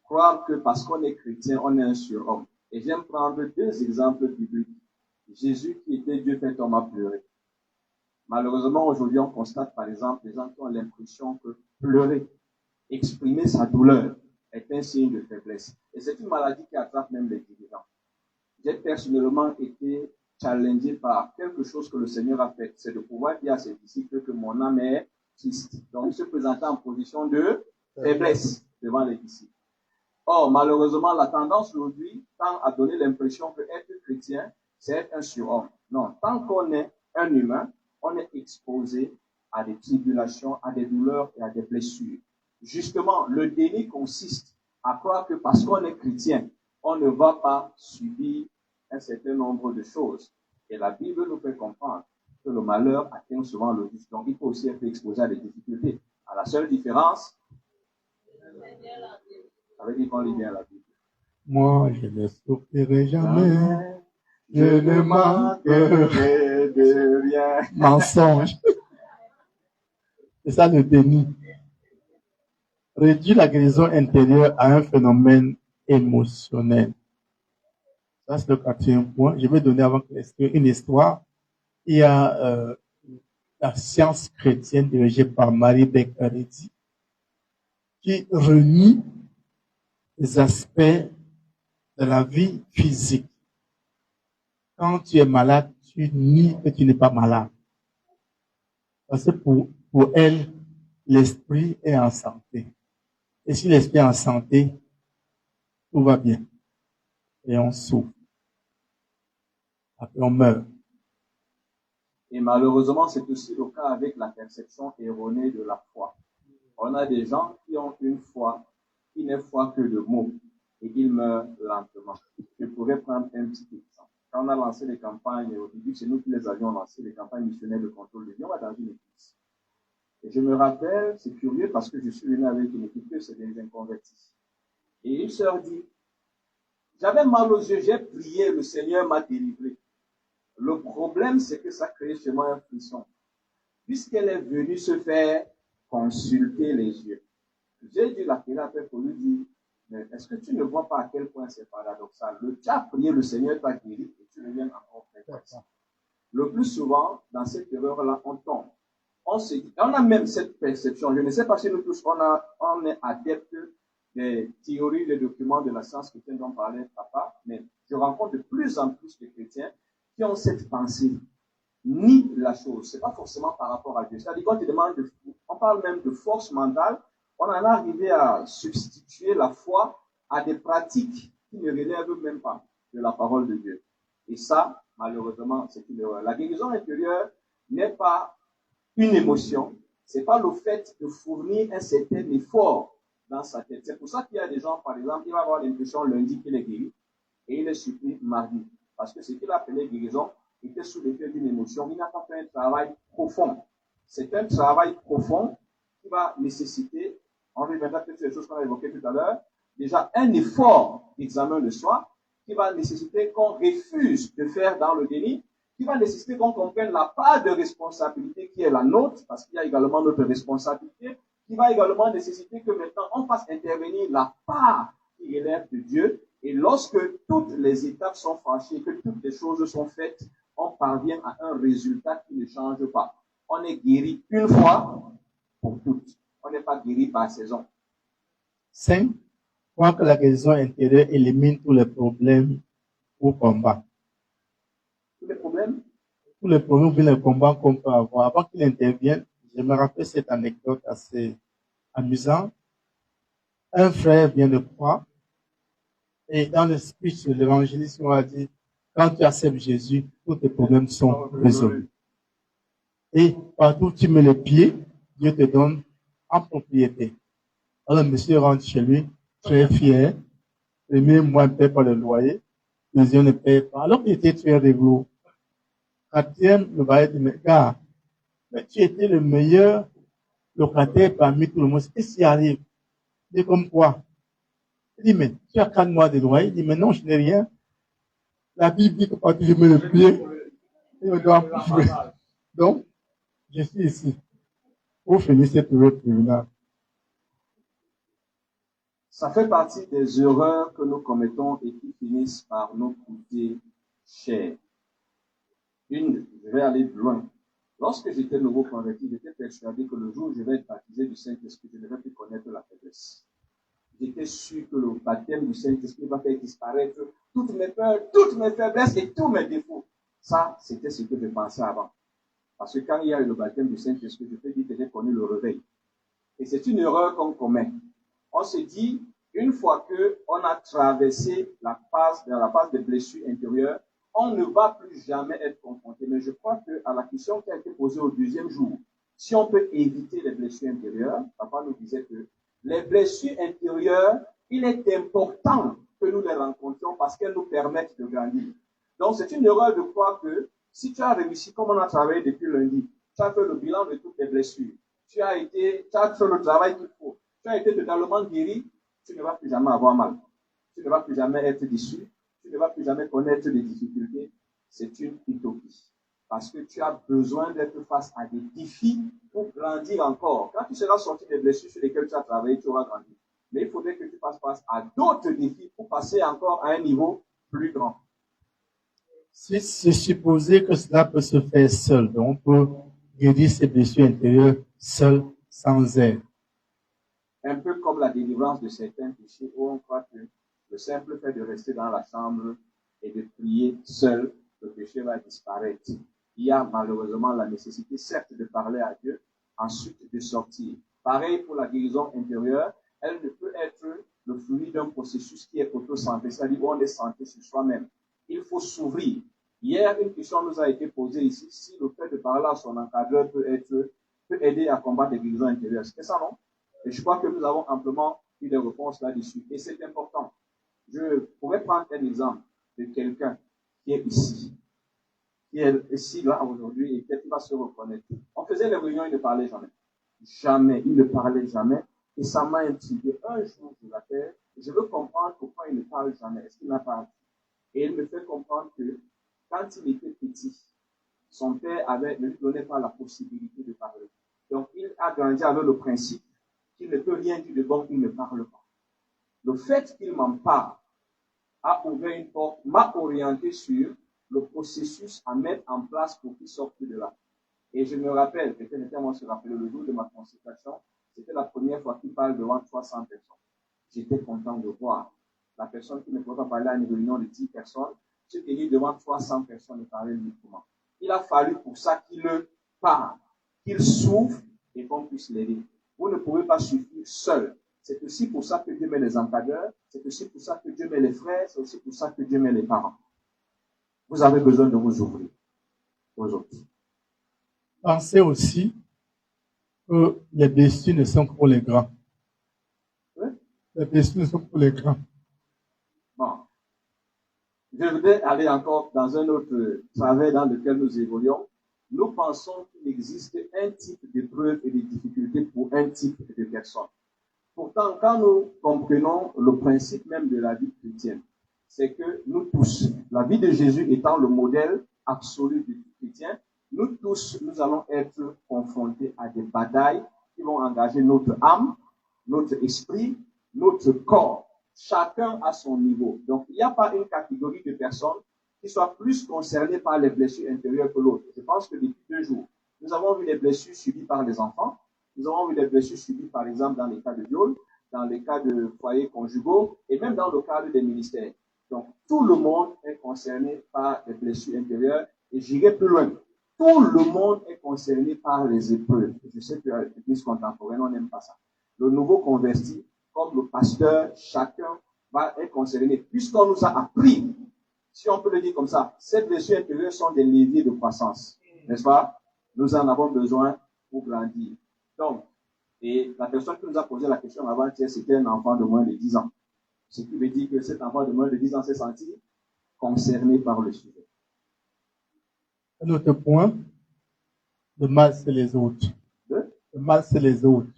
Croire que parce qu'on est chrétien, on est un surhomme. Et j'aime prendre deux exemples bibliques. Jésus qui était Dieu fait homme a pleuré. Malheureusement, aujourd'hui, on constate par exemple des gens qui ont l'impression que pleurer, exprimer sa douleur est un signe de faiblesse. Et c'est une maladie qui attrape même les dirigeants. J'ai personnellement été challengé par quelque chose que le Seigneur a fait. C'est de pouvoir dire à ses disciples que mon âme est triste. Donc, il se présentait en position de faiblesse devant les disciples. Or, malheureusement, la tendance aujourd'hui tend à donner l'impression que être chrétien, c'est être un surhomme. Non, tant qu'on est un humain, on est exposé à des tribulations, à des douleurs et à des blessures. Justement, le déni consiste à croire que parce qu'on est chrétien, on ne va pas subir un certain nombre de choses. Et la Bible nous fait comprendre que le malheur atteint souvent le juste. Donc, il faut aussi être exposé à des difficultés. À la seule différence, ça veut dire qu'on lit bien la Bible. Moi, je ne souffrirai jamais. Je ne manquerai de rien. Mensonge. C'est ça le déni. Réduire la guérison intérieure à un phénomène émotionnel. Ça, c'est le quatrième point. Je vais donner avant une histoire. Il y a la science chrétienne dirigée par Marie Beccaredzi qui renie les aspects de la vie physique. Quand tu es malade, tu nies que tu n'es pas malade. Parce que pour elle, l'esprit est en santé. Et si l'esprit est en santé, tout va bien. Et on souffre. Après, on meurt. Et malheureusement, c'est aussi le cas avec la perception erronée de la foi. On a des gens qui ont une foi qui n'est foi que de mots et ils meurent lentement. Je pourrais prendre un petit exemple. Quand on a lancé les campagnes, au début, c'est nous qui les avions lancées, les campagnes missionnaires de contrôle de vie, on va dans une église. Et je me rappelle, c'est curieux parce que je suis venu avec une équipe que c'est des inconvertis. Et une sœur dit, j'avais mal aux yeux, j'ai prié, le Seigneur m'a délivré. Le problème, c'est que ça crée chez moi un frisson. Puisqu'elle est venue se faire consulter les yeux. J'ai dû l'appeler après pour lui dire, mais est-ce que tu ne vois pas à quel point c'est paradoxal? Tu as prié, le Seigneur t'a guéri et tu reviens encore faire ça. Le plus souvent, dans cette erreur-là, on tombe. On se dit, on a même cette perception. Je ne sais pas si nous tous, on est adeptes des théories, des documents de la science chrétienne dont parlait papa, mais je rencontre de plus en plus de chrétiens qui ont cette pensée. Ni la chose. Ce n'est pas forcément par rapport à Dieu. C'est-à-dire qu'on te demande, on parle même de force mentale, on en est arrivé à substituer la foi à des pratiques qui ne relèvent même pas de la parole de Dieu. Et ça, malheureusement, c'est une erreur. La guérison intérieure n'est pas une émotion, ce n'est pas le fait de fournir un certain effort dans sa tête. C'est pour ça qu'il y a des gens, par exemple, il va avoir l'impression lundi qu'il est guéri et il est surpris mardi. Parce que ce qu'il appelait guérison était sous l'effet d'une émotion. Il n'a pas fait un travail profond. C'est un travail profond qui va nécessiter, on reviendra peut-être sur les choses qu'on a évoquées tout à l'heure, déjà un effort d'examen de soi qui va nécessiter qu'on refuse de faire dans le déni, qui va nécessiter qu'on comprenne la part de responsabilité qui est la nôtre, parce qu'il y a également notre responsabilité, qui va également nécessiter que maintenant on fasse intervenir la part qui relève de Dieu. Et lorsque toutes les étapes sont franchies, que toutes les choses sont faites, on parvient à un résultat qui ne change pas. On est guéri une fois pour toutes. On n'est pas guéri par saison. 5. Croire que la guérison intérieure élimine tous les problèmes au combat. Tous les problèmes? Tous les problèmes ou les combats qu'on peut avoir. Avant qu'il intervienne, je me rappelle cette anecdote assez amusante. Un frère vient de croire et dans le speech de l'évangéliste, on a dit, quand tu acceptes Jésus, tous tes problèmes sont résolus. Et partout où tu mets les pieds, Dieu te donne en propriété. Alors le monsieur rentre chez lui, très fier. Premier mois, il ne paie pas le loyer. Deuxième, ne paye pas. Alors qu'il était très réglo. Quatrième, le bailleur dit, mais gars, mais tu étais le meilleur locataire parmi tout le monde. Qu'est-ce qui arrive? Il dit, comme quoi? Il dit, mais tu as 4 mois de loyer. Il dit, mais non, je n'ai rien. La Bible dit que quand je mets le pied, il me doit prouver. Donc, je suis ici pour finir cette période tribunal. Ça fait partie des erreurs que nous commettons et qui finissent par nous coûter cher. Je vais aller loin. Lorsque j'étais nouveau converti, j'étais persuadé que le jour où je vais être baptisé du Saint-Esprit, je ne vais plus connaître la faiblesse. J'étais sûr que le baptême du Saint-Esprit va faire disparaître toutes mes peurs, toutes mes faiblesses et tous mes défauts. Ça, c'était ce que je pensais avant. Parce que quand il y a eu le baptême du Saint-Esprit, je peux dire que j'ai connu le réveil. Et c'est une erreur qu'on commet. On se dit, une fois qu'on a traversé la phase des blessures intérieures, on ne va plus jamais être confronté. Mais je crois qu'à la question qui a été posée au deuxième jour, si on peut éviter les blessures intérieures, papa nous disait que les blessures intérieures, il est important que nous les rencontrions parce qu'elles nous permettent de grandir. Donc c'est une erreur de croire que si tu as réussi, comme on a travaillé depuis lundi, tu as fait le bilan de toutes tes blessures, tu as fait le travail qu'il faut, tu as été totalement guéri, tu ne vas plus jamais avoir mal. Tu ne vas plus jamais être déçu. Tu ne vas plus jamais connaître des difficultés. C'est une utopie. Parce que tu as besoin d'être face à des défis pour grandir encore. Quand tu seras sorti des blessures sur lesquelles tu as travaillé, tu auras grandi. Mais il faudrait que tu fasses face à d'autres défis pour passer encore à un niveau plus grand. C'est supposé que cela peut se faire seul. Donc, on peut guérir ses blessures intérieures seul, sans aide. Un peu comme la délivrance de certains péchés où on croit que le simple fait de rester dans la chambre et de prier seul, le péché va disparaître. Il y a malheureusement la nécessité, certes, de parler à Dieu, ensuite de sortir. Pareil pour la guérison intérieure, elle ne peut être le fruit d'un processus qui est auto-centré, c'est-à-dire où on est centré sur soi-même. Il faut s'ouvrir. Hier, une question nous a été posée ici, si le fait de parler à son encadreur peut aider à combattre les guérisons intérieures. C'est ça, non? Et je crois que nous avons amplement eu des réponses là-dessus. Et c'est important. Je pourrais prendre un exemple de quelqu'un qui est ici, qui est ici, là, aujourd'hui, et peut-être qu'il va se reconnaître. On faisait les réunions, il ne parlait jamais. Jamais. Il ne parlait jamais. Et ça m'a intrigué. Un jour, je l'appelle, je veux comprendre pourquoi il ne parle jamais. Est-ce qu'il n'a pas appris? Et il me fait comprendre que quand il était petit, son père ne lui donnait pas la possibilité de parler. Donc, il a grandi avec le principe qu'il ne peut rien dire de bon, il ne parle pas. Le fait qu'il m'en parle a ouvert une porte, m'a orienté sur le processus à mettre en place pour qu'il sorte de là. Et je me rappelle, quelqu'un se rappelait le jour de ma consultation, c'était la première fois qu'il parle devant 300 personnes. J'étais content de voir la personne qui ne pouvait pas parler à une réunion de 10 personnes, se tenir devant 300 personnes et parler librement. Il a fallu pour ça qu'il parle, qu'il souffre et qu'on puisse l'aider. Vous ne pouvez pas suffire seul. C'est aussi pour ça que Dieu met les encadreurs, c'est aussi pour ça que Dieu met les frères, c'est aussi pour ça que Dieu met les parents. Vous avez besoin de vous ouvrir aux autres. Pensez aussi que les blessures ne sont que pour les grands. Oui? Les blessures ne sont que pour les grands. Bon. Je voudrais aller encore dans un autre travers dans lequel nous évoluons. Nous pensons qu'il existe un type d'épreuve et de difficultés pour un type de personne. Pourtant, quand nous comprenons le principe même de la vie chrétienne, c'est que nous tous, la vie de Jésus étant le modèle absolu du chrétien, nous tous, nous allons être confrontés à des batailles qui vont engager notre âme, notre esprit, notre corps. Chacun à son niveau. Donc, il n'y a pas une catégorie de personnes qui soit plus concernées par les blessures intérieures que l'autre. Je pense que depuis 2 jours, nous avons vu les blessures subies par les enfants. Nous avons vu des blessures subies, par exemple, dans les cas de viol, dans les cas de foyers conjugaux et même dans le cadre des ministères. Donc, tout le monde est concerné par les blessures intérieures et j'irai plus loin. Tout le monde est concerné par les épreuves. Je sais que l'Église contemporaine, on n'aime pas ça. Le nouveau converti, comme le pasteur, chacun va être concerné, puisqu'on nous a appris, si on peut le dire comme ça, ces blessures intérieures sont des leviers de croissance, n'est-ce pas? Nous en avons besoin pour grandir. Donc, et la personne qui nous a posé la question avant-hier, c'était un enfant de moins de 10 ans. Ce qui veut dire que cet enfant de moins de 10 ans s'est senti concerné par le sujet. Un autre point, le mal c'est les autres. Le mal c'est les autres.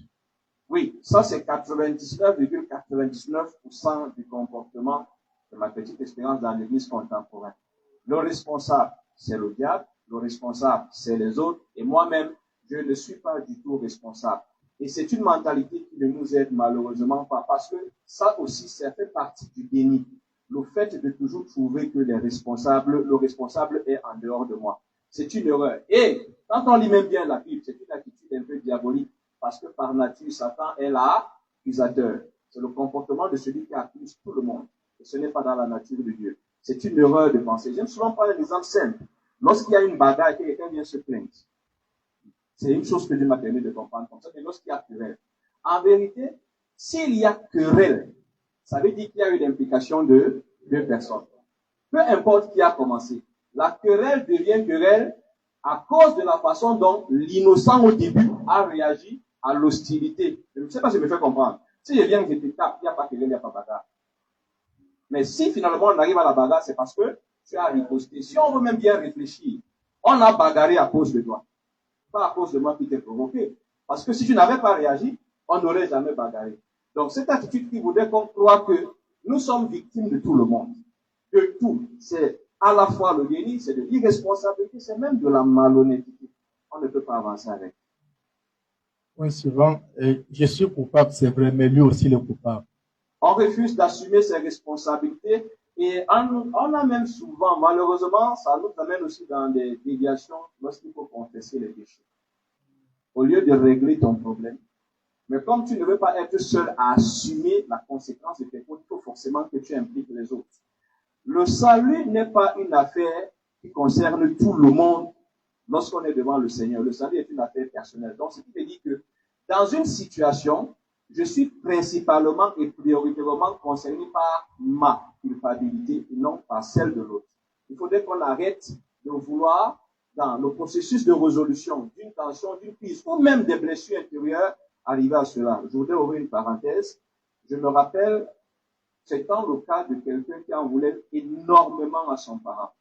Oui, ça c'est 99,99% du comportement de ma petite expérience dans l'église contemporaine. Le responsable, c'est le diable, le responsable, c'est les autres, et moi-même, je ne suis pas du tout responsable. Et c'est une mentalité qui ne nous aide malheureusement pas, parce que ça aussi, ça fait partie du déni. Le fait de toujours trouver que le responsable est en dehors de moi. C'est une erreur. Et quand on lit même bien la Bible, c'est une attitude un peu diabolique. Parce que par nature, Satan est l'accusateur. C'est le comportement de celui qui accuse tout le monde. Et ce n'est pas dans la nature de Dieu. C'est une erreur de pensée. J'aime souvent prendre un exemple simple. Lorsqu'il y a une bagarre et que quelqu'un vient se plaindre, c'est une chose que Dieu m'a permis de comprendre comme ça. Mais lorsqu'il y a querelle, en vérité, s'il y a querelle, ça veut dire qu'il y a eu l'implication de 2 personnes. Peu importe qui a commencé. La querelle devient querelle à cause de la façon dont l'innocent au début a réagi à l'hostilité. Je ne sais pas si je me fais comprendre. Si je viens que je te tape, il n'y a pas querelle, il n'y a pas bagarre. Mais si finalement on arrive à la bagarre, c'est parce que tu as riposté. Si on veut même bien réfléchir, on a bagarré à cause de toi. Pas à cause de moi qui t'ai provoqué. Parce que si tu n'avais pas réagi, on n'aurait jamais bagarré. Donc cette attitude qui voudrait qu'on croit que nous sommes victimes de tout le monde. De tout. C'est à la fois le déni, c'est de l'irresponsabilité, c'est même de la malhonnêteté. On ne peut pas avancer avec. Oui, souvent, je suis coupable, c'est vrai, mais lui aussi le coupable. On refuse d'assumer ses responsabilités Et on a même souvent, malheureusement, ça nous amène aussi dans des déviations lorsqu'il faut confesser les péchés. Au lieu de régler ton problème. Mais comme tu ne veux pas être seul à assumer la conséquence de tes fautes, il faut forcément que tu impliques les autres. Le salut n'est pas une affaire qui concerne tout le monde lorsqu'on est devant le Seigneur. Le salut est une affaire personnelle. Donc, ce qui veut dire que dans une situation, je suis principalement et prioritairement concerné par ma culpabilité et non par celle de l'autre. Il faudrait qu'on arrête de vouloir, dans le processus de résolution d'une tension, d'une crise ou même des blessures intérieures, arriver à cela. Je voudrais ouvrir une parenthèse. Je me rappelle, c'est dans le cas de quelqu'un qui en voulait énormément à son parent.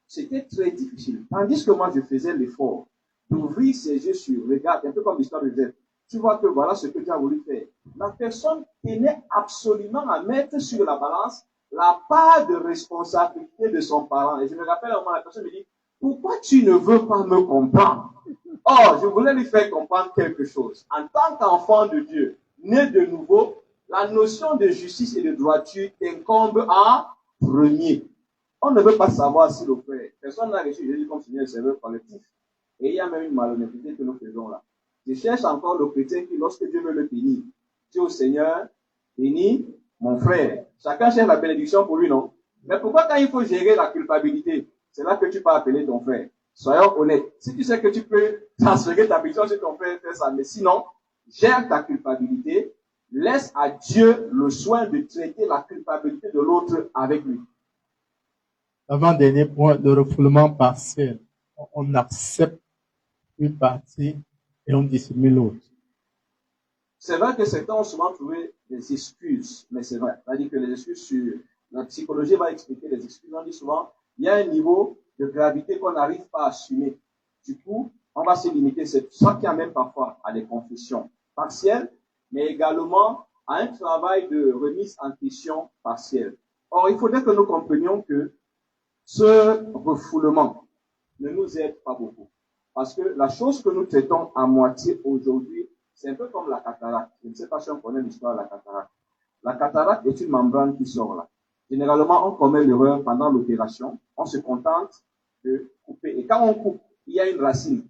C'était très difficile. Tandis que moi, je faisais l'effort d'ouvrir ses yeux sur, regarde, un peu comme l'histoire de Joseph. Tu vois que voilà ce que tu as voulu faire. La personne tenait absolument à mettre sur la balance la part de responsabilité de son parent. Et je me rappelle, la personne me dit, pourquoi tu ne veux pas me comprendre? Oh, je voulais lui faire comprendre quelque chose. En tant qu'enfant de Dieu, né de nouveau, la notion de justice et de droiture incombe en premier. On ne veut pas savoir si le frère, personne n'a reçu Jésus comme Seigneur et Sauveur collectif. Et il y a même une malhonnêteté que nous faisons là. Je cherche encore le chrétien qui, lorsque Dieu veut le bénir, dit au Seigneur, bénis mon frère. Chacun cherche la bénédiction pour lui, non? Mais pourquoi quand il faut gérer la culpabilité, c'est là que tu peux appeler ton frère? Soyons honnêtes. Si tu sais que tu peux transférer ta bénédiction sur ton frère, fais ça. Mais sinon, gère ta culpabilité, laisse à Dieu le soin de traiter la culpabilité de l'autre avec lui. Avant-dernier point, le refoulement partiel. On accepte une partie et on dissimule l'autre. C'est vrai que certains ont souvent trouvé des excuses, mais c'est vrai. C'est-à-dire que les excuses sur la psychologie va expliquer les excuses. On dit souvent, il y a un niveau de gravité qu'on n'arrive pas à assumer. Du coup, on va se limiter. C'est ça qui amène parfois à des confessions partielles, mais également à un travail de remise en question partielle. Or, il faudrait que nous comprenions que ce refoulement ne nous aide pas beaucoup. Parce que la chose que nous traitons à moitié aujourd'hui, c'est un peu comme la cataracte. Je ne sais pas si on connaît l'histoire de la cataracte. La cataracte est une membrane qui sort là. Généralement, on commet l'erreur pendant l'opération. On se contente de couper. Et quand on coupe, il y a une racine.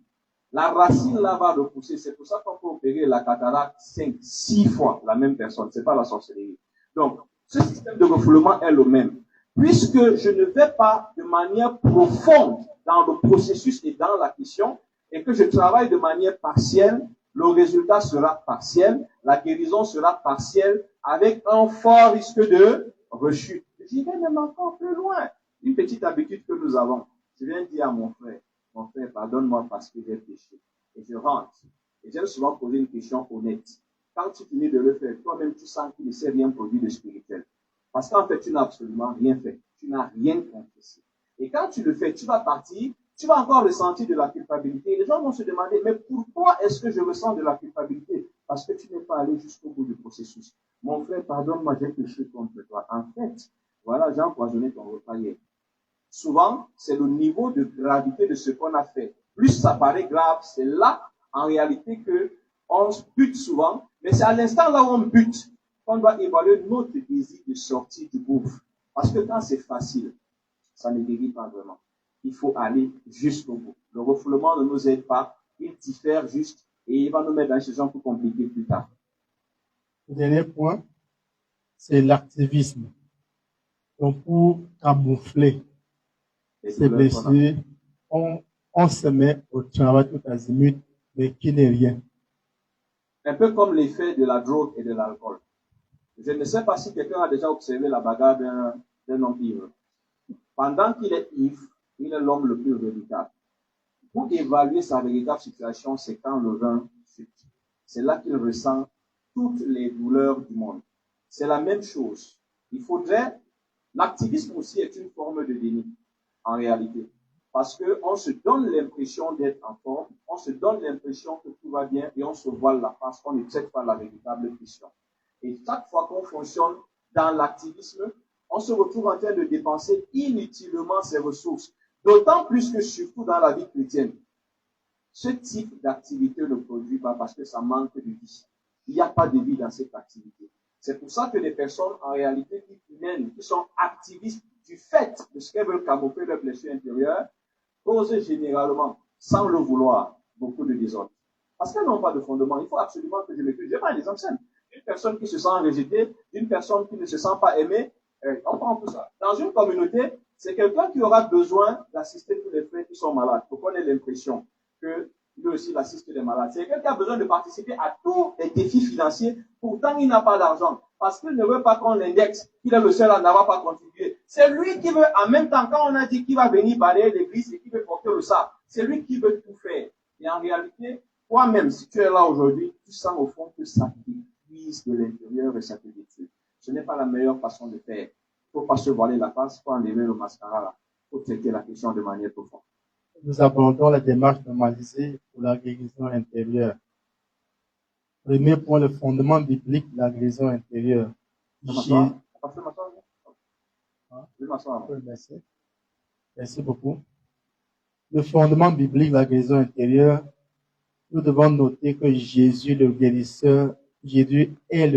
La racine là va repousser. C'est pour ça qu'on peut opérer la cataracte 5, 6 fois la même personne. C'est pas la sorcellerie. Donc, ce système de refoulement est le même. Puisque je ne vais pas de manière profonde dans le processus et dans la question, et que je travaille de manière partielle, le résultat sera partiel, la guérison sera partielle, avec un fort risque de rechute. J'y vais même encore plus loin. Une petite habitude que nous avons. Je viens dire à mon frère, pardonne-moi parce que j'ai péché. Et je rentre. Et j'aime souvent poser une question honnête. Quand tu finis de le faire, toi-même tu sens qu'il ne s'est rien produit de spirituel. Parce qu'en fait, tu n'as absolument rien fait. Tu n'as rien confessé. Et quand tu le fais, tu vas partir, tu vas encore ressentir de la culpabilité. Et les gens vont se demander, mais pourquoi est-ce que je ressens de la culpabilité? Parce que tu n'es pas allé jusqu'au bout du processus. Mon frère, pardonne-moi, j'ai péché contre toi. En fait, voilà, j'ai empoisonné ton repas hier. Souvent, c'est le niveau de gravité de ce qu'on a fait. Plus ça paraît grave, c'est là, en réalité, que on bute souvent. Mais c'est à l'instant là où on bute qu'on doit évaluer notre désir de sortir du gouffre. Parce que quand c'est facile, ça ne guérit pas vraiment. Il faut aller jusqu'au bout. Le refoulement ne nous aide pas. Il diffère juste et il va nous mettre dans une situation plus compliquée plus tard. Le dernier point, c'est l'activisme. Donc, pour camoufler ces blessures, on se met au travail tout azimut, mais qui n'est rien. Un peu comme l'effet de la drogue et de l'alcool. Je ne sais pas si quelqu'un a déjà observé la bagarre d'un homme ivre. Pendant qu'il est ivre, il est l'homme le plus redoutable. Pour évaluer sa véritable situation, c'est quand le vin chute. C'est là qu'il ressent toutes les douleurs du monde. C'est la même chose. Il faudrait... L'activisme aussi est une forme de déni, en réalité. Parce qu'on se donne l'impression d'être en forme, on se donne l'impression que tout va bien et on se voile la face, on ne traite pas la véritable question. Et chaque fois qu'on fonctionne dans l'activisme, on se retrouve en train de dépenser inutilement ses ressources. D'autant plus que surtout dans la vie chrétienne, ce type d'activité ne produit pas parce que ça manque de vie. Il n'y a pas de vie dans cette activité. C'est pour ça que les personnes, en réalité, qui sont activistes du fait de ce qu'elles veulent camoufler leur blessure intérieure, causent généralement, sans le vouloir, beaucoup de désordre. Parce qu'elles n'ont pas de fondement. Il faut absolument que je le dise. Je prends un exemple simple. Une personne qui se sent rejetée, une personne qui ne se sent pas aimée, on prend tout ça. Dans une communauté, c'est quelqu'un qui aura besoin d'assister tous les frères qui sont malades. Pour qu'on ait l'impression que lui aussi il assiste les malades. C'est quelqu'un qui a besoin de participer à tous les défis financiers. Pourtant, il n'a pas d'argent. Parce qu'il ne veut pas qu'on l'indexe, qu'il est le seul à n'avoir pas contribué. C'est lui qui veut, en même temps, quand on a dit qu'il va venir balayer l'église et qu'il veut porter le sac, c'est lui qui veut tout faire. Et en réalité, toi-même, si tu es là aujourd'hui, tu sens au fond que ça t'épuise de l'intérieur et ça te détruit. Ce n'est pas la meilleure façon de faire. Il ne faut pas se voiler la face, il faut enlever le mascara là. Il faut traiter la question de manière profonde. Nous abordons la démarche normalisée pour la guérison intérieure. Premier point, le fondement biblique de la guérison intérieure. Merci beaucoup. Le fondement biblique de la guérison intérieure, nous devons noter que Jésus est le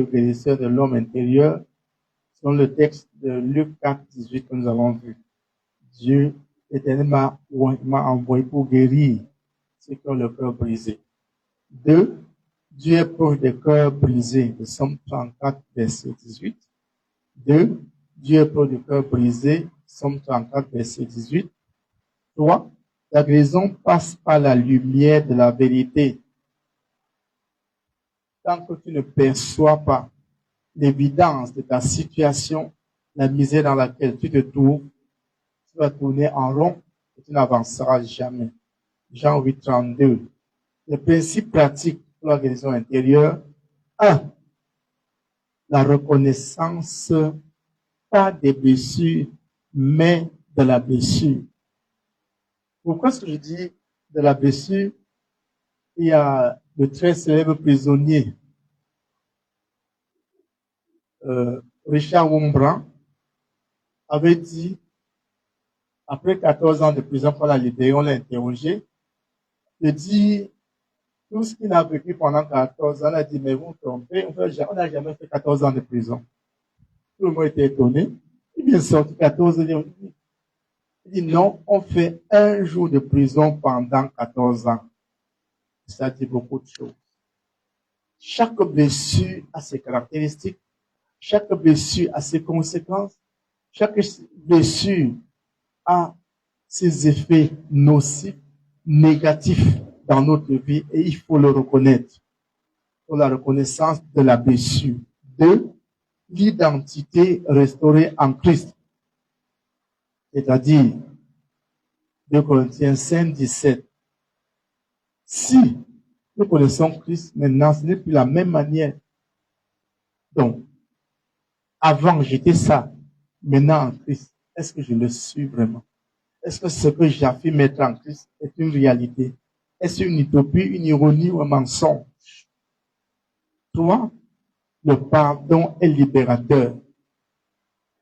guérisseur de l'homme intérieur, selon le texte de Luc 4, 18 que nous avons vu. Dieu éternellement m'a envoyé pour guérir ceux qui ont le cœur brisé. 2. Dieu est proche des cœurs brisés, de Somme 34, verset 18. 2. Dieu est proche du cœur brisé, Somme 34, verset 18. 3. La guérison passe par la lumière de la vérité. Tant que tu ne perçois pas l'évidence de ta situation, la misère dans laquelle tu te trouves, tu vas tourner en rond et tu n'avanceras jamais. Jean 8, 32. Le principe pratique pour la guérison intérieure. 1. La reconnaissance, pas des blessures, mais de la blessure. Pourquoi est-ce que je dis de la blessure? Il y a le très célèbre prisonnier, Richard Wurmbrand, avait dit, après 14 ans de prison pour la libérer, on l'a interrogé, il dit, tout ce qu'il a vécu pendant 14 ans, il a dit, mais vous vous trompez, on n'a jamais fait 14 ans de prison. Tout le monde était étonné. Il vient sortir 14 ans. Il dit, non, on fait un jour de prison pendant 14 ans. Ça dit beaucoup de choses. Chaque blessure a ses caractéristiques. Chaque blessure a ses conséquences. Chaque blessure a ses effets nocifs, négatifs dans notre vie et il faut le reconnaître. Pour la reconnaissance de la blessure. 2. L'identité restaurée en Christ. C'est-à-dire, 2 Corinthiens 5, 17. Si nous connaissons Christ, maintenant, ce n'est plus la même manière. Donc, avant, j'étais ça. Maintenant, en Christ, est-ce que je le suis vraiment? Est-ce que ce que j'affirme être en Christ est une réalité? Est-ce une utopie, une ironie ou un mensonge? 3. Le pardon est libérateur.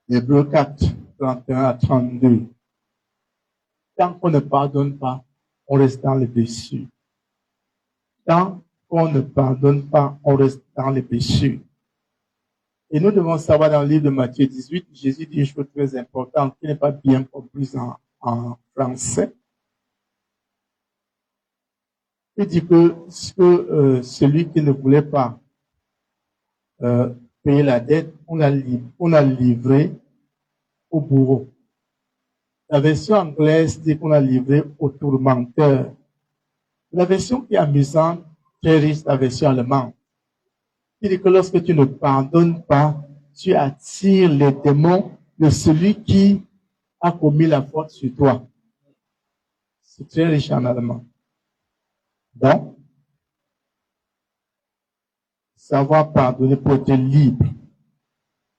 Hébreux 4, 31 à 32. Tant qu'on ne pardonne pas, on reste dans les blessures. Tant qu'on ne pardonne pas, on reste dans les blessures. Et nous devons savoir dans le livre de Matthieu 18, Jésus dit une chose très importante qui n'est pas bien comprise en français. Il dit que celui qui ne voulait pas payer la dette, on l'a livré au bourreau. La version anglaise dit qu'on l'a livré au tourmenteur. La version qui est amusante, très riche, la version allemande. Il dit que lorsque tu ne pardonnes pas, tu attires les démons de celui qui a commis la faute sur toi. C'est très riche en allemand. Donc, savoir pardonner pour être libre.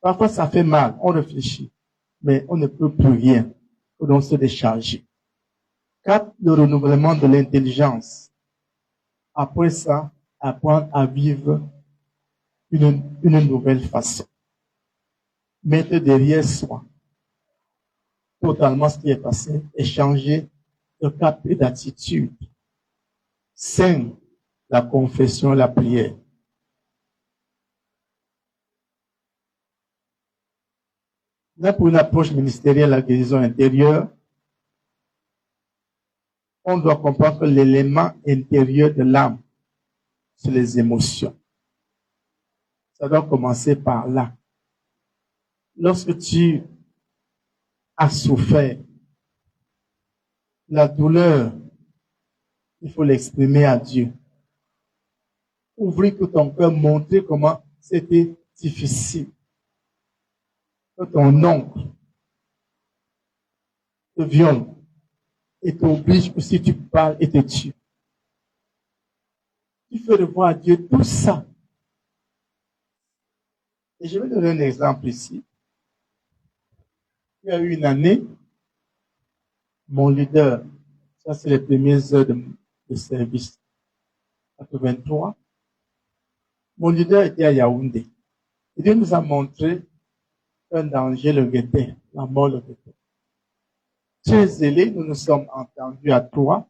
Parfois, ça fait mal, on réfléchit, mais on ne peut plus rien. Il faut donc se décharger. 4. Le renouvellement de l'intelligence. Après ça, apprendre à vivre une nouvelle façon. Mettre derrière soi totalement ce qui est passé et changer de cap et d'attitude. 5. La confession et la prière. Là, pour une approche ministérielle à la guérison intérieure, on doit comprendre que l'élément intérieur de l'âme, c'est les émotions. Ça doit commencer par là. Lorsque tu as souffert, la douleur, il faut l'exprimer à Dieu. Ouvrir tout ton cœur, montrer comment c'était difficile. Que ton oncle te viole et t'oblige que si tu parles et te tue. Tu fais revoir à Dieu tout ça. Et je vais donner un exemple ici. Il y a eu une année, mon leader, ça c'est les premières heures de service, 83, mon leader était à Yaoundé. Et Dieu nous a montré qu'un danger le guettait, la mort le guettait. Très zélés, nous nous sommes entendus à trois,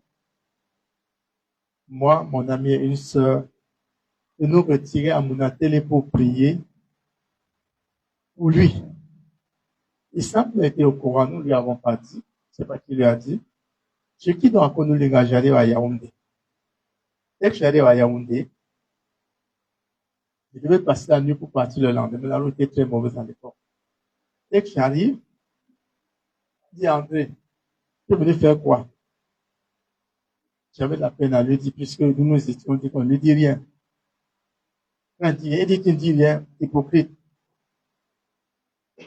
moi, mon ami et une sœur, de nous retirer à Mounatélé pour prier pour lui. Il semble qu'il était au courant, nous ne lui avons pas dit, je ne sais pas qui lui a dit. Je quitte donc nous les gars, j'arrive à Yaoundé. Dès que j'arrive à Yaoundé, je devais passer la nuit pour partir le lendemain. La route était très mauvaise à l'époque. Dès que j'arrive, je dis André, tu es venu faire quoi? J'avais de la peine à lui dire, puisque nous étions dit qu'on ne lui dit rien. Quand il dit, tu ne dis rien, hypocrite.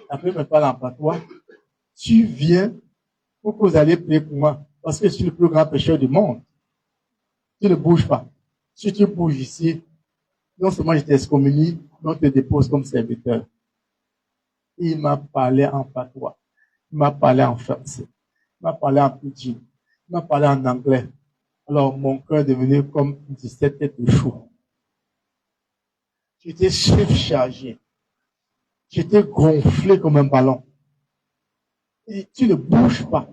Après, il me parle en patois. Tu viens pour que vous allez prier pour moi, parce que je suis le plus grand pécheur du monde. Tu ne bouges pas. Si tu bouges ici, non seulement je t'excommunie, mais on te dépose comme serviteur. Il m'a parlé en patois. Il m'a parlé en français. Il m'a parlé en pidgin. Il m'a parlé en anglais. Alors, mon cœur est devenu comme 17 têtes de chou. J'étais surchargé. J'étais gonflé comme un ballon. Et tu ne bouges pas.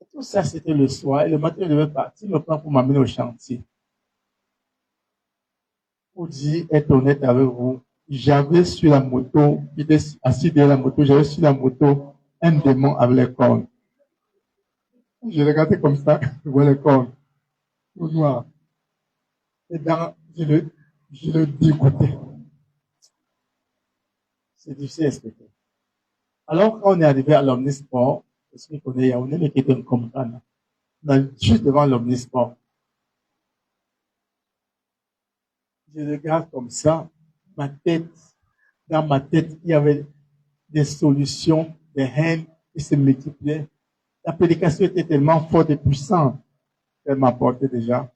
Et tout ça, c'était le soir. Et le matin, je devais partir. Il me prend pour m'amener au chantier. Pour dire, être honnête avec vous, j'avais sur la moto, j'étais assis derrière la moto, j'avais sur la moto un démon avec les cornes. Je regardais comme ça, je vois les cornes, tout noir. Et je le dégoûtais. C'est difficile à expliquer. Alors, quand on est arrivé à l'Omnisport, parce qu'on connaît Yaoundé, mais qui était un comprendre, on est juste devant l'Omnisport. Je regarde comme ça, dans ma tête, il y avait des solutions, des haines qui se multipliaient. La prédication était tellement forte et puissante qu'elle m'apportait déjà.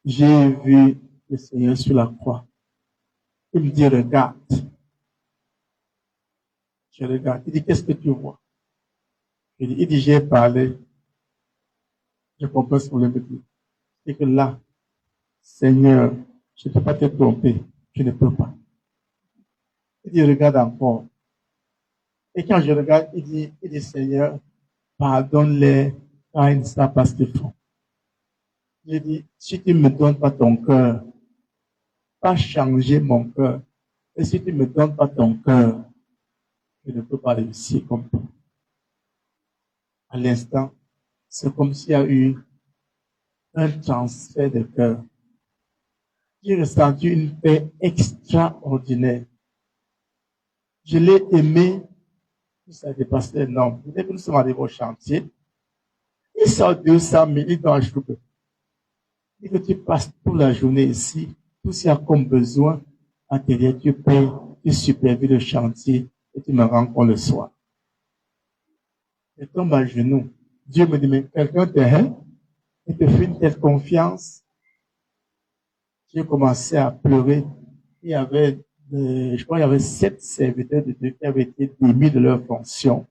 J'ai vu le Seigneur sur la croix. Il me dit, regarde. Je regarde. Il dit, qu'est-ce que tu vois? Il dit, j'ai parlé. Je comprends ce qu'on veut dire. C'est que là, Seigneur, je ne peux pas te tromper. Je ne peux pas. Il dit, regarde encore. Et quand je regarde, il dit, Seigneur, pardonne-les quand ils ne savent pas ce qu'ils font. J'ai dit, si tu ne me donnes pas ton cœur, pas changer mon cœur, et si tu ne me donnes pas ton cœur, je ne peux pas réussir comme toi. À l'instant, c'est comme s'il y a eu un transfert de cœur. J'ai ressenti une paix extraordinaire. Je l'ai aimé, ça a dépassé les normes. Dès que nous sommes arrivés au chantier, il sort 200 000, il doit ajouter. Et que tu passes toute la journée ici, tout ce qu'il y a comme besoin, intérieur, tu payes, tu supervises le chantier et tu me rends compte le soir. Je tombe à genoux. Dieu me dit, mais quelqu'un t'aime et te fait une telle confiance. J'ai commencé à pleurer. Il y avait, je crois, il y avait 7 serviteurs de Dieu qui avaient été démis de leur fonction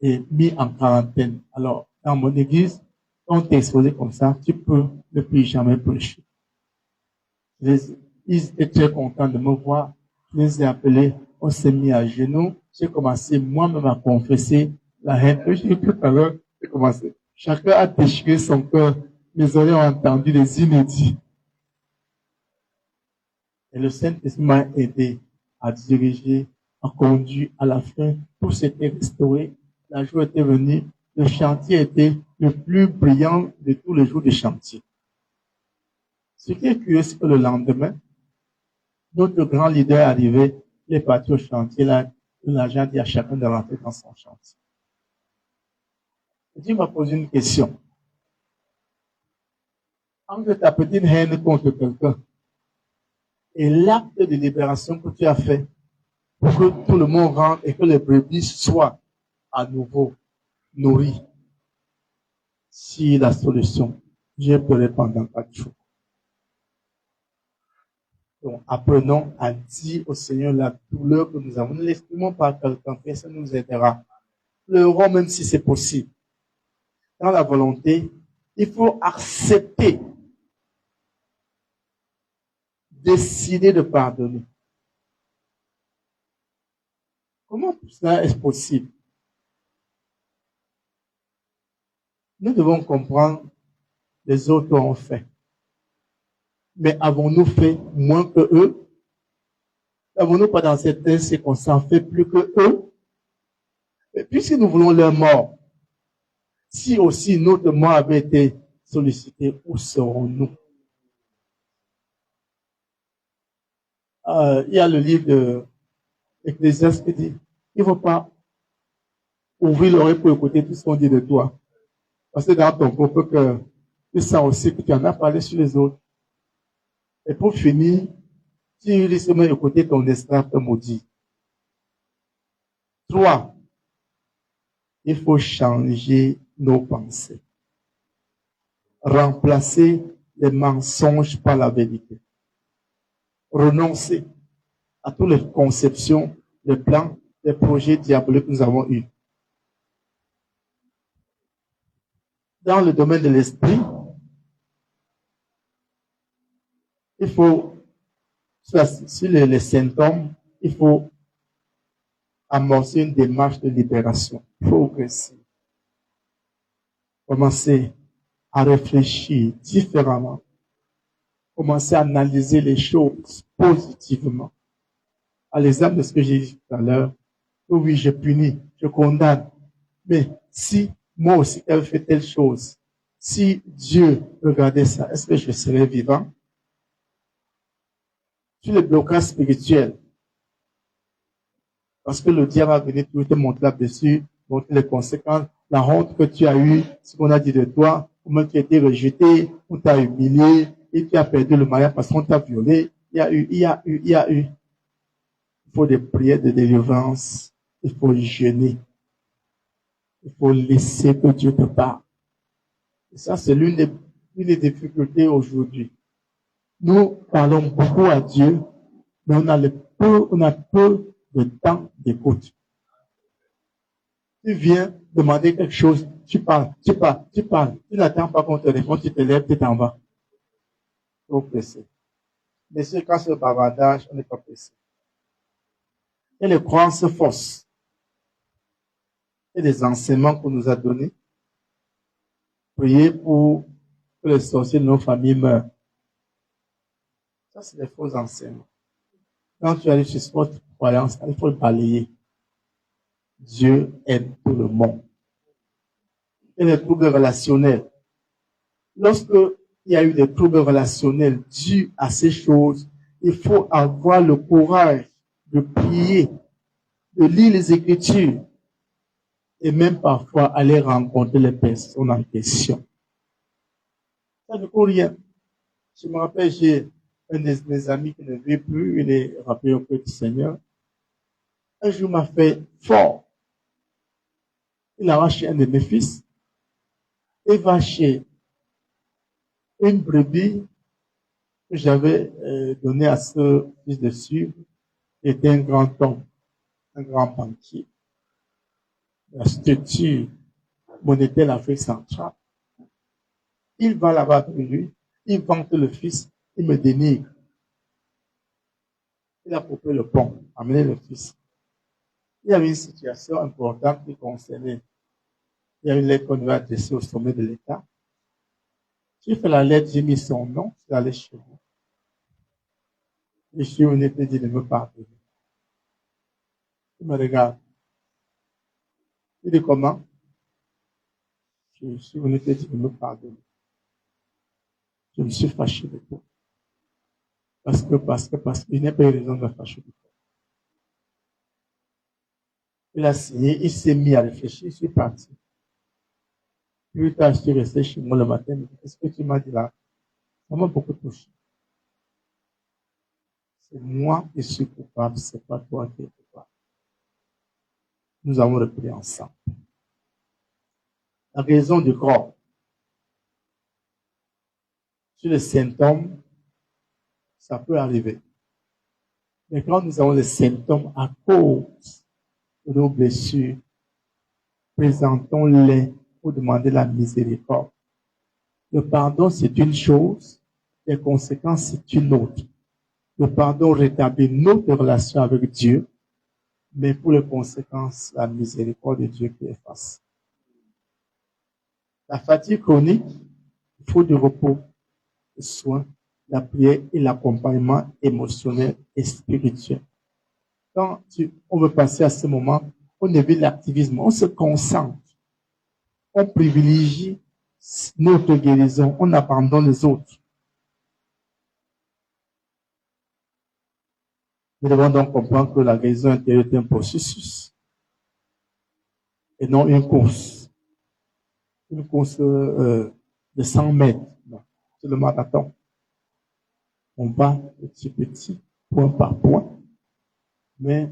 et mis en quarantaine. Alors, dans mon église, quand on t'est exposé comme ça, tu peux ne plus jamais prêcher. Ils étaient très contents de me voir. Je les ai appelés, on s'est mis à genoux. J'ai commencé moi-même à confesser la haine. Je dis tout à l'heure, j'ai commencé. Chacun a déchiré son cœur. Mes oreilles ont entendu les inédits. Et le Saint-Esprit m'a aidé. a dirigé, a conduit à la fin. Tout s'était restauré. La joie était venue. Le chantier était le plus brillant de tous les jours du chantier. Ce qui est curieux, c'est que le lendemain, notre grand leader est arrivé, il est parti au chantier, là, l'agent dit à chacun de rentrer dans son chantier. Dieu m'a posé une question. Entre ta petite haine contre quelqu'un et l'acte de libération que tu as fait pour que tout le monde rentre et que les brebis soient à nouveau nourries, si la solution, j'ai pleuré pendant 4 jours. Donc, apprenons à dire au Seigneur la douleur que nous avons. Ne l'exprimons pas à quelqu'un, ça nous aidera. Pleurons même si c'est possible. Dans la volonté, il faut accepter, décider de pardonner. Comment cela est possible? Nous devons comprendre les autres ont fait. Mais avons-nous fait moins que eux? Avons-nous pas dans certaines circonstances fait plus que eux? Et puisque nous voulons leur mort, si aussi notre mort avait été sollicitée, où serons-nous? Il y a le livre de Ecclésiaste qui dit, il ne faut pas ouvrir l'oreille pour écouter tout ce qu'on dit de toi. Parce que dans ton propre cœur, tu sens aussi que tu en as parlé sur les autres. Et pour finir, tu risques même écouter ton esclave te maudit. 3. Il faut changer nos pensées. Remplacer les mensonges par la vérité. Renoncer à toutes les conceptions, les plans, les projets diaboliques que nous avons eus. Dans le domaine de l'esprit, il faut, sur les symptômes, il faut amorcer une démarche de libération progressive. Commencer à réfléchir différemment. Commencer à analyser les choses positivement. À l'exemple de ce que j'ai dit tout à l'heure, oui, je punis, je condamne. Mais si moi aussi j'avais fait telle chose, si Dieu regardait ça, est-ce que je serais vivant? Sur le blocage spirituel, parce que le diable va venir tout te montrer là-dessus, montrer les conséquences, la honte que tu as eue, ce qu'on a dit de toi, comment tu as été rejeté, on t'a humilié, et tu as perdu le mariage parce qu'on t'a violé. Il y a eu. Il faut des prières de délivrance, il faut jeûner, il faut laisser que Dieu te parle. Et ça, c'est l'une des difficultés aujourd'hui. Nous parlons beaucoup à Dieu, mais on a peu de temps d'écoute. Tu viens demander quelque chose, tu parles. Tu n'attends pas qu'on te réponde, tu te lèves, tu t'en vas. Trop pressé. Mais c'est quand c'est le bavardage, on n'est pas pressé. Et les croyances fausses. Et les enseignements qu'on nous a donnés. Prier pour que les sorciers de nos familles meurent. Ça, c'est des faux enseignements. Quand tu arrives sur cette croyance, il faut le balayer. Dieu aime tout le monde. Et les troubles relationnels. Lorsque il y a eu des troubles relationnels dus à ces choses, il faut avoir le courage de prier, de lire les Écritures et même parfois aller rencontrer les personnes en question. Ça ne coûte rien. Je me rappelle, j'ai un de mes amis qui ne vit plus, il est rappelé auprès du Seigneur. Un jour, m'a fait fort. Il arrache un de mes fils et va chez une brebis que j'avais donné à ce fils de suivre. Il était un grand homme, un grand banquier. La structure monétaire de l'Afrique centrale. Il va là-bas avec lui, il vante le fils, il me dénigre. Il a coupé le pont, amené le fils. Il y avait une situation importante qui concernait. Il y a une lettre qu'on doit adresser au sommet de l'État. J'ai fait la lettre, j'ai mis son nom, je suis allé chez vous. Je suis venu te dire de me pardonner. Il me regarde. Il dit comment? Je suis venu te dire de me pardonner. Je me suis fâché de toi. Parce qu'il n'y a pas eu raison de me fâcher de toi. Il a signé, il s'est mis à réfléchir, il est parti. Puis tard, je suis resté chez moi le matin. Qu'est-ce que tu m'as dit là? Ça m'a beaucoup touché. C'est moi qui suis coupable, c'est pas toi qui es coupable. Nous avons repris ensemble. La raison du corps. Sur les symptômes, ça peut arriver. Mais quand nous avons des symptômes à cause de nos blessures, présentons-les pour demander la miséricorde. Le pardon, c'est une chose, les conséquences, c'est une autre. Le pardon rétablit notre relation avec Dieu, mais pour les conséquences, la miséricorde de Dieu qui efface. La fatigue chronique, il faut du repos, des soins, la prière et l'accompagnement émotionnel et spirituel. Quand on veut passer à ce moment, on évite l'activisme, on se concentre, on privilégie notre guérison, on abandonne les autres. Nous devons donc comprendre que la guérison intérieure est un processus et non une course. Une course de 100 mètres. C'est le marathon. On va petit, point par point. Mais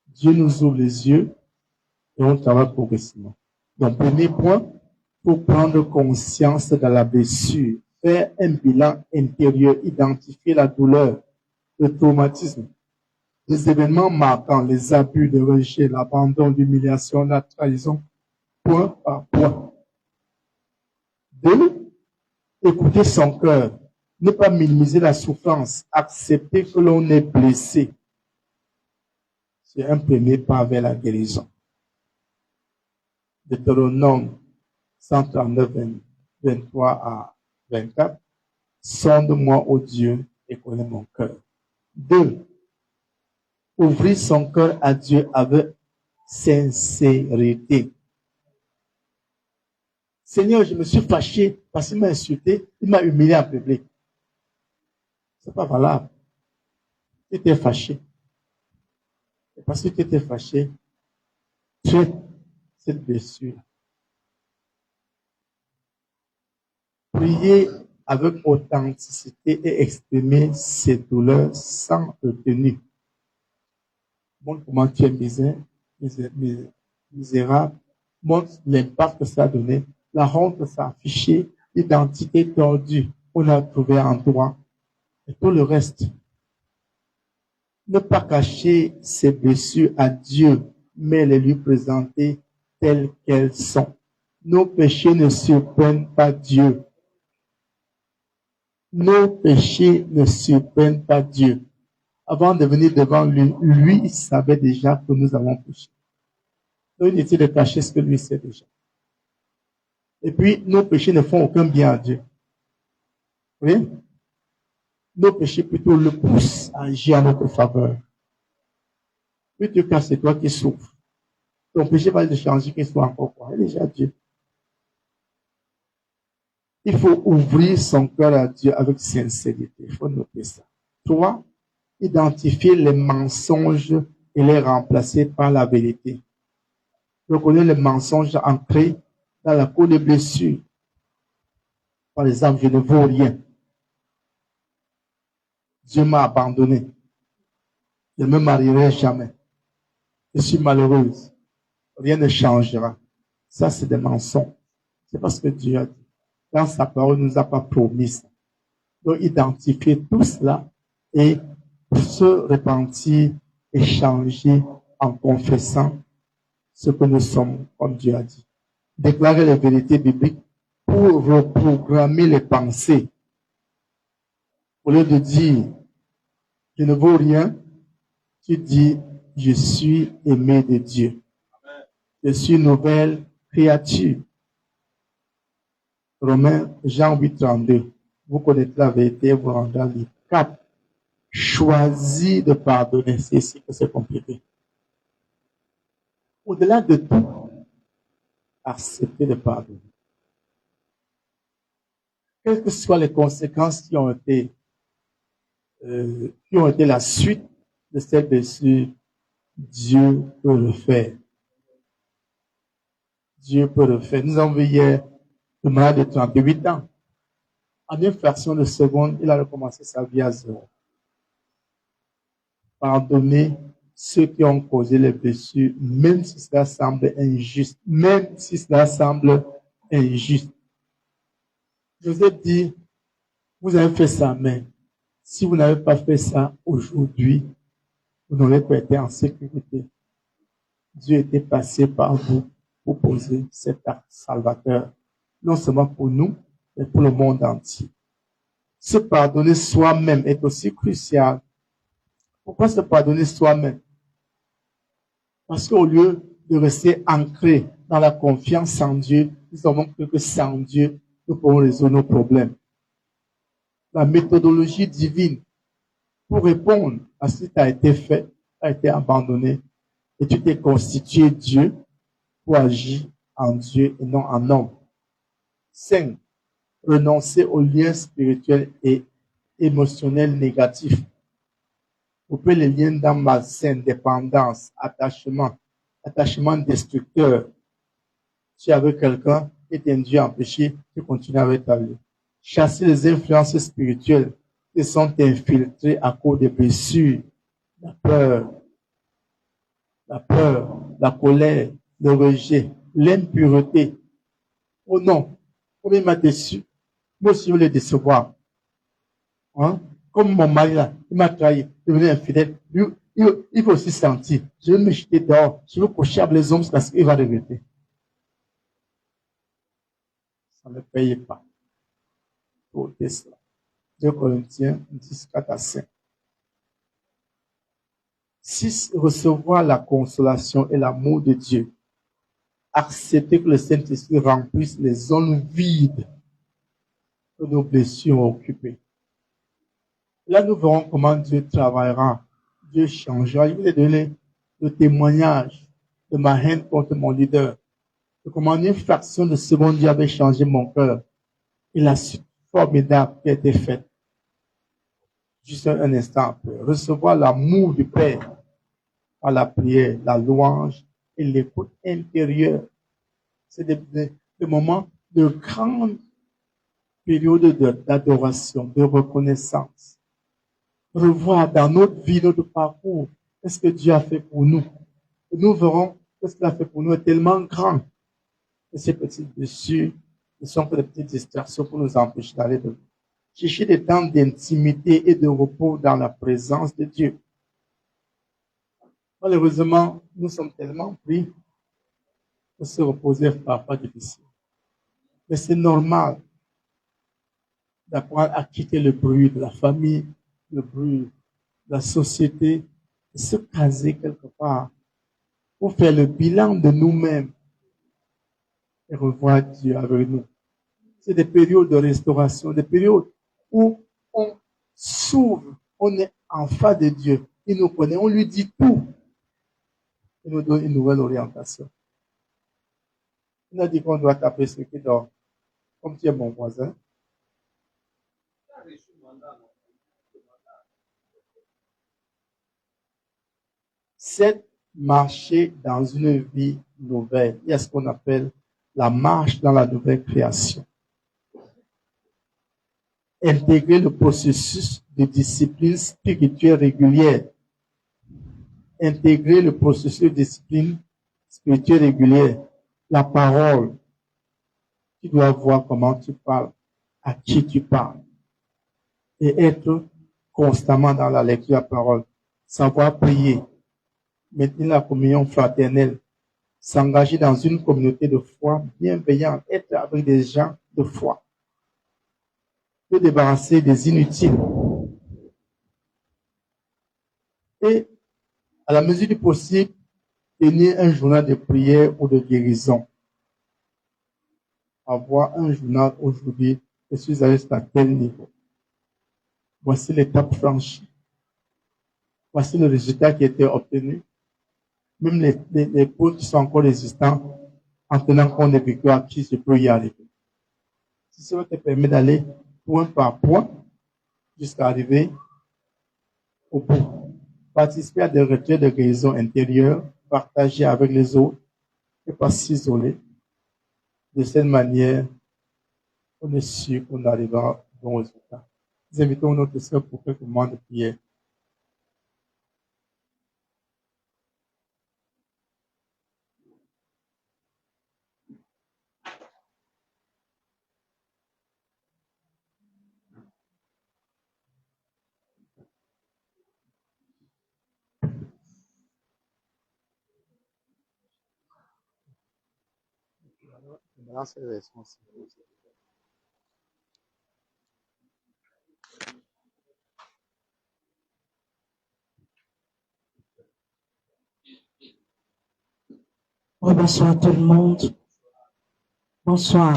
Dieu nous ouvre les yeux et on travaille progressivement. Donc, premier point, pour prendre conscience de la blessure, faire un bilan intérieur, identifier la douleur, le traumatisme, les événements marquants, les abus, le rejet, l'abandon, l'humiliation, la trahison, point par point. 2, écouter son cœur, ne pas minimiser la souffrance, accepter que l'on est blessé. C'est un premier pas vers la guérison. Deutéronome 139, 23 à 24. Sonde-moi, ô Dieu, et connais mon cœur. 2. Ouvrir son cœur à Dieu avec sincérité. Seigneur, je me suis fâché parce qu'il m'a insulté, il m'a humilié en public. C'est pas valable. Tu étais fâché. Et parce que tu étais fâché, traite cette blessure. Priez avec authenticité et exprimer ses douleurs sans retenue. Montre comment tu es misérable. Montre l'impact que ça a donné. La honte que ça a affiché. L'identité tordue qu'on a trouvée en toi. Et tout le reste. Ne pas cacher ses blessures à Dieu, mais les lui présenter telles qu'elles sont. Nos péchés ne surprennent pas Dieu. Nos péchés ne surprennent pas Dieu. Avant de venir devant lui, lui, il savait déjà que nous avons péché. Donc, inutile de cacher ce que lui sait déjà. Et puis, nos péchés ne font aucun bien à Dieu. Oui? Nos péchés plutôt le poussent à agir en notre faveur. Plutôt que c'est toi qui souffres. Ton péché va te changer qu'il soit encore quoi. Il est déjà Dieu. Il faut ouvrir son cœur à Dieu avec sincérité. Il faut noter ça. 3. Identifier les mensonges et les remplacer par la vérité. Reconnaître les mensonges ancrés dans la cour des blessures. Par exemple, je ne vaux rien. Dieu m'a abandonné. Je ne me marierai jamais. Je suis malheureuse. Rien ne changera. Ça, c'est des mensonges. C'est parce que Dieu a dit. Dans sa parole, il ne nous a pas promis ça. Donc, identifier tout cela et se repentir et changer en confessant ce que nous sommes, comme Dieu a dit. Déclarer les vérités bibliques pour reprogrammer les pensées. Au lieu de dire, je ne vaux rien, tu dis, je suis aimé de Dieu. Je suis une nouvelle créature. Romains, Jean 8, 32. Vous connaissez la vérité, vous rendrez libre. 4. Choisis de pardonner. C'est ici que c'est compliqué. au-delà de tout, accepter le pardon. Quelles que soient les conséquences qui ont été la suite de cette blessure, Dieu peut le faire. Dieu peut le faire. Nous avons vu hier le malade de 38 ans. En une fraction de seconde, il a recommencé sa vie à zéro. Pardonner ceux qui ont causé les blessures, même si cela semble injuste. Même si cela semble injuste. Joseph dit, vous avez fait ça, mais si vous n'avez pas fait ça aujourd'hui, vous n'aurez pas été en sécurité. Dieu était passé par vous pour poser cet acte salvateur, non seulement pour nous, mais pour le monde entier. Se pardonner soi-même est aussi crucial. Pourquoi se pardonner soi-même? Parce qu'au lieu de rester ancré dans la confiance en Dieu, nous avons cru que sans Dieu, nous pouvons résoudre nos problèmes. La méthodologie divine pour répondre à ce qui t'a été fait, a été abandonné, et tu t'es constitué Dieu pour agir en Dieu et non en homme. 5. Renoncer aux liens spirituels et émotionnels négatifs. Couper les liens dans malsaine, dépendance, attachement destructeur. Tu es avec quelqu'un qui t'induit à péché, tu continues avec ta vie. Chasser les influences spirituelles qui sont infiltrées à cause des blessures, la peur, la colère, le rejet, l'impureté. Oh non, comme il m'a déçu, moi aussi je veux le décevoir. Hein? Comme mon mari là, il m'a trahi, devenu infidèle. Il faut aussi sentir. Je veux me jeter dehors, je veux coucher avec les hommes parce qu'il va regretter. Ça ne paye pas. Pour cela. 2 Corinthiens 10, 4 à 5. 6. Recevoir la consolation et l'amour de Dieu. Accepter que le Saint-Esprit remplisse les zones vides que nos blessures ont occupées. Là, nous verrons comment Dieu travaillera. Dieu changera. Je vous ai donné le témoignage de ma haine contre mon leader. De comment en une fraction de seconde, Dieu avait changé mon cœur. Et la suite formidable qui a été faite. Juste un instant après. Recevoir l'amour du Père par la prière, la louange et l'écoute intérieure. C'est des moments de grande période d'adoration, de reconnaissance. Revoir dans notre vie, notre parcours, qu'est-ce que Dieu a fait pour nous. Et nous verrons que ce qu'il a fait pour nous est tellement grand. Et ces petites blessures ne sont que des petites distractions pour nous empêcher d'aller de chercher des temps d'intimité et de repos dans la présence de Dieu. Malheureusement, nous sommes tellement pris que se reposer est parfois difficile. Mais c'est normal d'apprendre à quitter le bruit de la famille, le bruit de la société, et se caser quelque part pour faire le bilan de nous-mêmes et revoir Dieu avec nous. C'est des périodes de restauration, des périodes où on s'ouvre, on est en face de Dieu. Il nous connaît, on lui dit tout. Il nous donne une nouvelle orientation. Il a dit qu'on doit taper ceux qui dorment. Comme tu es mon voisin. C'est marcher dans une vie nouvelle. Il y a ce qu'on appelle la marche dans la nouvelle création. Intégrer le processus de discipline spirituelle régulière. Intégrer le processus de discipline spirituelle régulière. La parole. Tu dois voir comment tu parles, à qui tu parles. Et être constamment dans la lecture de la parole. Savoir prier. Maintenir la communion fraternelle. S'engager dans une communauté de foi bienveillante. Être avec des gens de foi. Se débarrasser des inutiles. Et, à la mesure du possible, tenir un journal de prière ou de guérison. Avoir un journal aujourd'hui, je suis allé à tel niveau. Voici l'étape franchie. Voici le résultat qui a été obtenu. même les points qui sont encore résistants, en tenant compte des victoires acquises, je peux y arriver. Si ça te permet d'aller point par point jusqu'à arriver au bout. Participer à des retraits de guérison intérieure, partager avec les autres et pas s'isoler. De cette manière, on est sûr qu'on arrivera à bon résultat. Nous invitons notre sœur pour quelques moments de prière. Bonsoir à tout le monde. Bonsoir.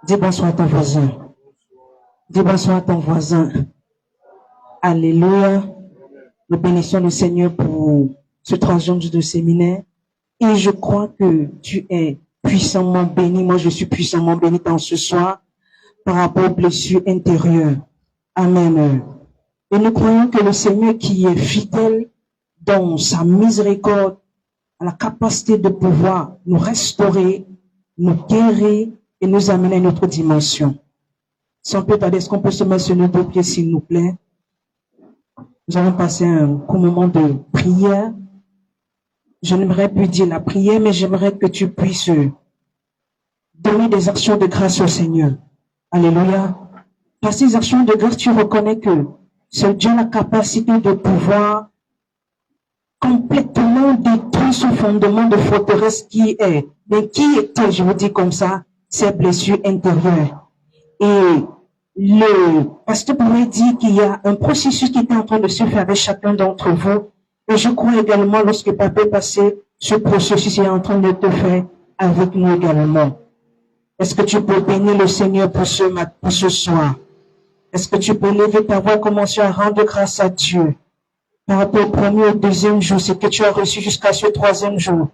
Dis bonsoir à ton voisin. Dis bonsoir à ton voisin. Alléluia. Nous bénissons le Seigneur pour ce troisième jour de séminaire. Et je crois que tu es puissamment béni. Moi, je suis puissamment béni dans ce soir par rapport aux blessures intérieures. Amen. Et nous croyons que le Seigneur qui est fidèle dans sa miséricorde a la capacité de pouvoir nous restaurer, nous guérir et nous amener à une autre dimension. Sans plus tarder, est-ce qu'on peut se mettre sur nos deux pieds, s'il nous plaît? Nous allons passer un court moment de prière. Je n'aimerais plus dire la prière, mais j'aimerais que tu puisses donner des actions de grâce au Seigneur. Alléluia. Par ces actions de grâce, tu reconnais que seul Dieu a la capacité de pouvoir complètement détruire ce fondement de forteresse qui est, mais qui était, je vous dis comme ça, ces blessures intérieures. Et le pasteur pourrait dire qu'il y a un processus qui est en train de se faire avec chacun d'entre vous. Et je crois également, lorsque papa est passé, ce processus est en train de te faire avec nous également. Est-ce que tu peux bénir le Seigneur pour ce soir? Est-ce que tu peux lever ta voix, commencer à rendre grâce à Dieu par rapport au premier et au deuxième jour, ce que tu as reçu jusqu'à ce troisième jour,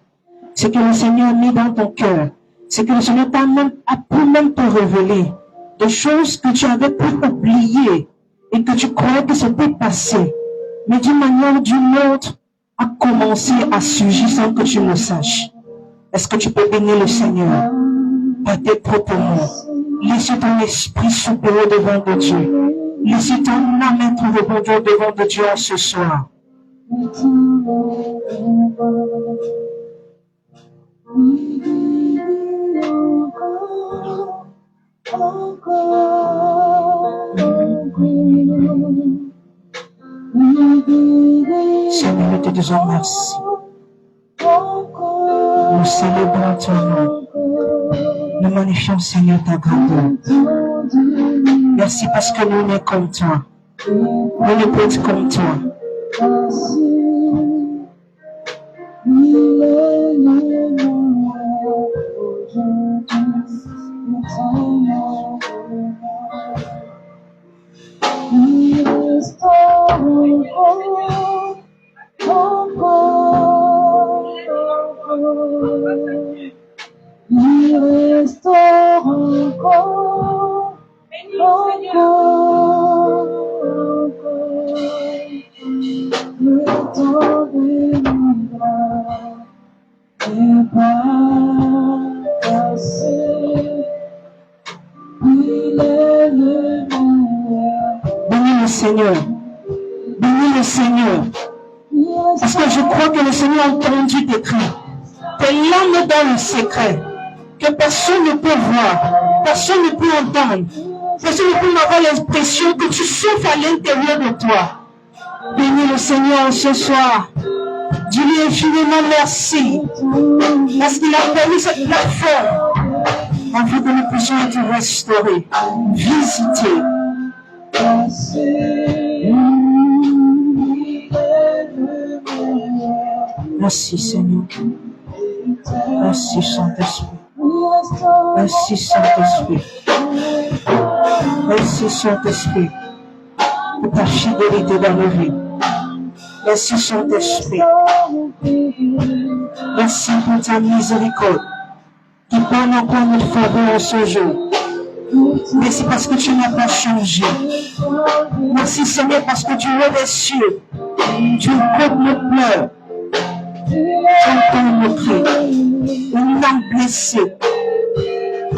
ce que le Seigneur a mis dans ton cœur, ce que le Seigneur a pu même te révéler, des choses que tu avais pu oublier et que tu croyais que c'était passé, mais d'une manière ou d'une autre, a commencé à surgir sans que tu le saches. Est-ce que tu peux bénir le Seigneur par tes propres mots? Laissez ton esprit supérieur devant de Dieu. Laissez ton âme être rebondir devant de Dieu ce soir. Seigneur, nous te disons merci. Nous célébrons ton nom. Nous magnifions, Seigneur, ta grandeur. Merci parce que nous n'est comme toi. Nous ne pouvons être comme toi. Il restaure encore, le temps viendra et pas passé. Il est le meilleur. Bénis le Seigneur. Bénis le Seigneur. Parce que je crois que le Seigneur a entendu tes cris. Tes larmes dans le secret. Que personne ne peut voir. Personne ne peut entendre. Personne ne peut avoir l'impression que tu souffres à l'intérieur de toi. Bénis le Seigneur ce soir. Dis-lui infiniment merci. Parce qu'il a permis cette plateforme afin que nous puissions être restaurés, visités. Merci Seigneur. Merci Saint-Esprit. Merci Saint-Esprit. Merci Saint-Esprit pour ta fidélité dans nos vies. Merci Saint-Esprit. Merci pour ta miséricorde qui parle encore notre faveur en ce jour. Merci parce que tu n'as pas changé. Merci Seigneur parce que tu es les cieux. Tu écoutes nos pleurs. Tu entends nos cris. Une âme blessée,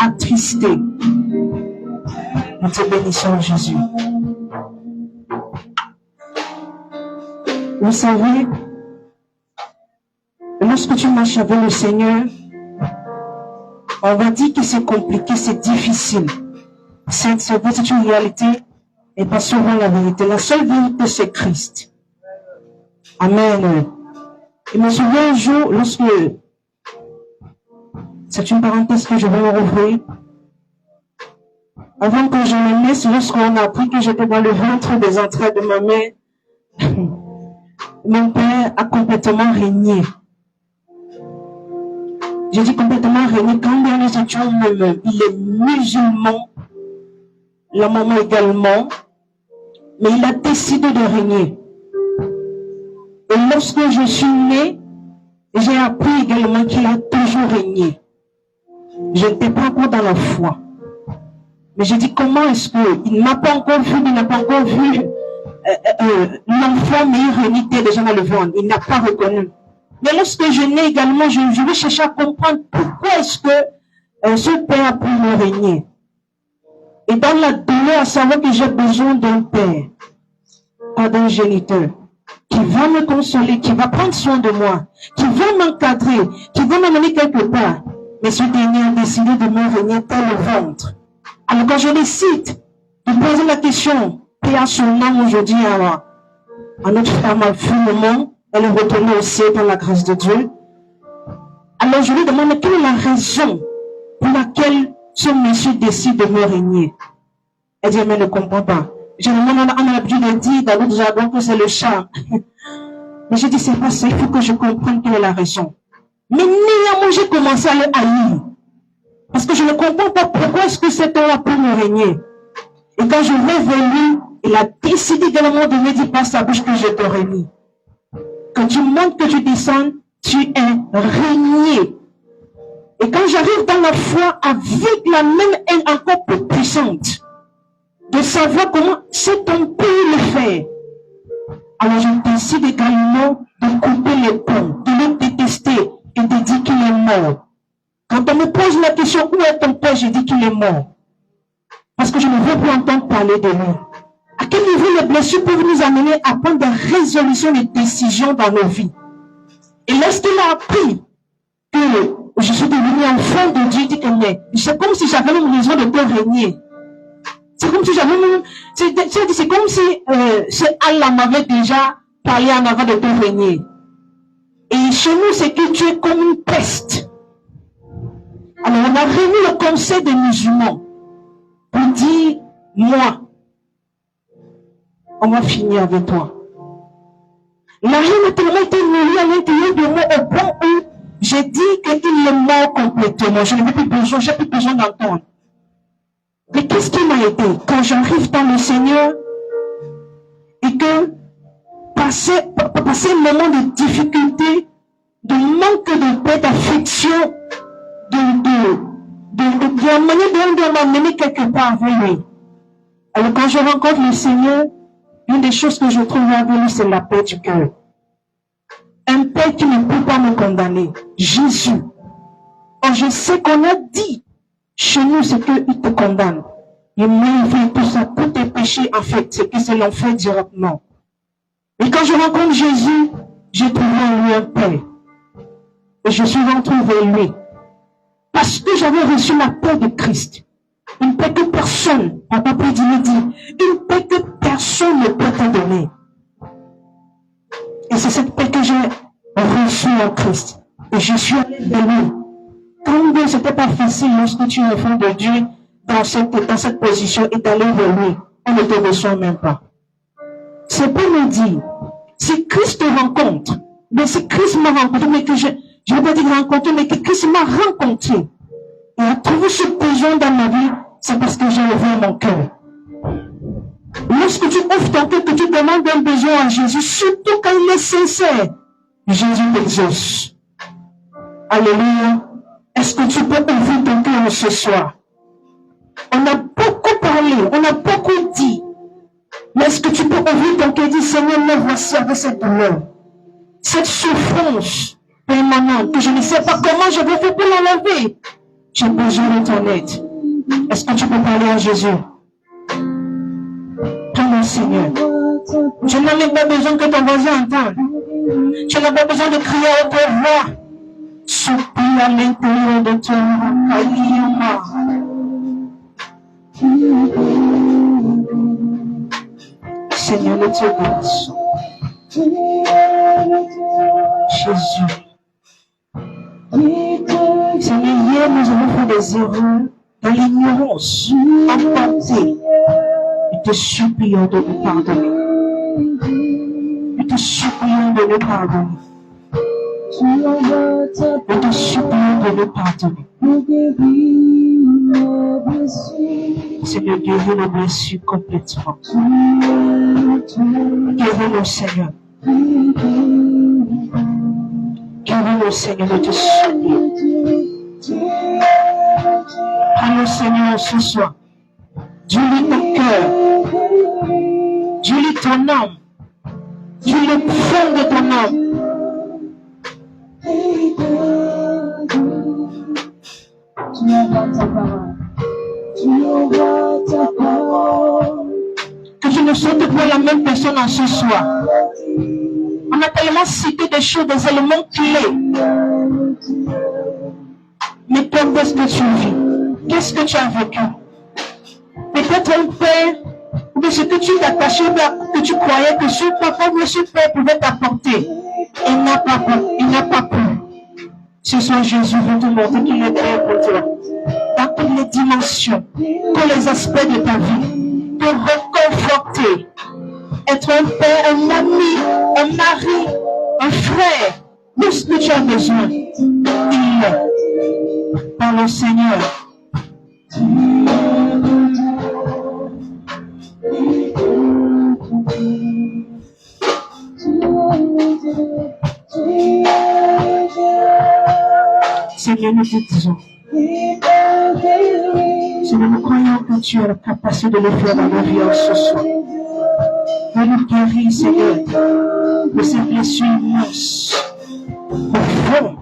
attristée. Nous te bénissons Jésus. Vous savez, lorsque tu marches avec le Seigneur, on va dire que c'est compliqué, c'est difficile. C'est une réalité et pas souvent la vérité. La seule vérité, c'est Christ. Amen. Je me souviens un jour, lorsque, c'est une parenthèse que je vais rouvrir, avant que je me naisse, lorsqu'on a appris que j'étais dans le ventre des entrailles de ma mère, mon père a complètement régné. J'ai dit complètement régné. Quand nous étions même, il est musulman, la maman également, mais il a décidé de régner. Et lorsque je suis née, j'ai appris également qu'il a toujours régné. Je n'étais pas encore dans la foi. Mais j'ai dit, comment est-ce qu'il n'a pas encore vu, il n'a pas encore vu l'enfant, mais il régnait déjà dans le ventre. Il n'a pas reconnu. Mais lorsque je nais également, je vais chercher à comprendre pourquoi est-ce que ce père a pu me régner. Et dans la douleur, à savoir que j'ai besoin d'un père, pas d'un géniteur, qui va me consoler, qui va prendre soin de moi, qui va m'encadrer, qui va m'amener quelque part. Mais ce dernier a décidé de me régner dans le ventre. Alors quand je décide de poser la question, paix à son âme aujourd'hui à notre femme a vu le monde, elle est retournée au ciel par la grâce de Dieu. Alors je lui demande quelle est la raison pour laquelle ce monsieur décide de me régner. Elle dit, mais elle ne comprend pas. Généralement, on a l'habitude de dire dans notre jargon que c'est le charme. Mais je dis, c'est pas ça, il faut que je comprenne quelle est la raison. Mais néanmoins, j'ai commencé à le haïr. Parce que je ne comprends pas pourquoi est-ce que cet homme a pu me régner. Et quand je vais vers lui, il a décidé également de me dire par sa bouche que je t'aurais mis. Quand tu montes, que tu descends, tu es régné. Et quand j'arrive dans la foi avec la même haine encore plus puissante, de savoir comment cet homme peut le faire, alors je décide également de couper les ponts, de le détester et de dire qu'il est mort. Quand on me pose la question, où est ton père, je dis qu'il est mort. Parce que je ne veux plus entendre parler de lui. À quel niveau les blessures peuvent nous amener à prendre des résolutions, des décisions dans nos vies. Et lorsqu'il a appris que je suis devenu enfant de Dieu, il dit que c'est comme si j'avais une raison de te régner. C'est comme si j'avais même, c'est comme si Allah m'avait déjà parlé en avant de te régner. Et chez nous, c'est que tu es comme une peste. Alors, on a réuni le conseil des musulmans pour dire, moi, on va finir avec toi. La haine a tellement été nourrie à l'intérieur de moi au point où j'ai dit qu'il est mort complètement. Je n'ai plus besoin, j'ai plus besoin d'entendre. Mais qu'est-ce qui m'a aidé quand j'arrive dans le Seigneur et que passer un moment de difficulté, de manque de paix, d'affection, de la manière dont on m'a mené quelque part avec lui. Alors quand je rencontre le Seigneur, une des choses que je trouve avec lui, c'est la paix du cœur. Un père qui ne peut pas me condamner. Jésus. Or, je sais qu'on a dit chez nous, c'est qu'il te condamne. Il m'a fait tout ça, tous tes péchés, en fait, c'est que c'est l'enfer directement. Et quand je rencontre Jésus, j'ai trouvé en lui un père. Et je suis rentré vers lui. Parce que j'avais reçu la paix de Christ. Une paix que personne, papa peut dire, une paix que personne ne peut te donner. Et c'est cette paix que j'ai reçue en Christ. Et je suis allé vers lui. Quand bien c'était pas facile lorsque tu es enfant de Dieu dans cette position et d'aller vers lui, on ne te reçoit même pas. C'est pour me dire, si Christ te rencontre, mais si Christ m'a rencontré, mais que je ne veux pas dire rencontré, mais que Christ m'a rencontré et a trouvé ce besoin dans ma vie, c'est parce que j'ai ouvert mon cœur. Lorsque tu ouvres ton cœur, que tu demandes un besoin à Jésus, surtout quand il est sincère, Jésus t'exauce. Alléluia. Est-ce que tu peux ouvrir ton cœur ce soir? On a beaucoup parlé, on a beaucoup dit. Mais est-ce que tu peux ouvrir ton cœur et dire, Seigneur, me voici avec cette douleur, cette souffrance permanente, que je ne sais pas comment je vais faire pour l'enlever. J'ai besoin de ton aide. Est-ce que tu peux parler à Jésus? Prie-le, Seigneur. Tu n'as même pas besoin que ton voisin entende. Tu n'as pas besoin de crier à haute voix. Soupire à l'intérieur de toi. Seigneur, nous te bénissons. Jésus. Seigneur, hier nous avons fait des erreurs dans l'ignorance, emportées. Nous te supplions de nous pardonner. Nous te supplions de nous pardonner. Nous te supplions de nous pardonner. Seigneur, guéris nos blessures complètement. Guéris-nous, Seigneur. Guéris-nous, Seigneur, nous te supplions. Prends-nous, Seigneur, ce soir. Dis-lui ton cœur. Dis-lui ton âme. Dis-lui le fond de ton âme. Tu envoies ta parole. Tu envoies ta parole. Que je ne sois pas la même personne en ce soir. On a tellement cité des choses, des éléments clés. Mais quand est-ce que tu vis? Qu'est-ce que tu as vécu? Peut-être un père, ou de ce que tu t'attachais, que tu croyais que ce papa ou ce père pouvait t'apporter. Il n'a pas pu. Ce soir, Jésus veut te montrer qu'il est père pour toi. Dans toutes les dimensions, tous les aspects de ta vie. Te reconforter. Être un père, un ami, un mari, un frère. Tout ce que tu as besoin, il est. Par le Seigneur. Seigneur, nous te disons. Seigneur, nous croyons que tu as la capacité de le faire dans nos vies en ce soir. Nous nous guérir, Seigneur, de ces blessures immenses, profondes.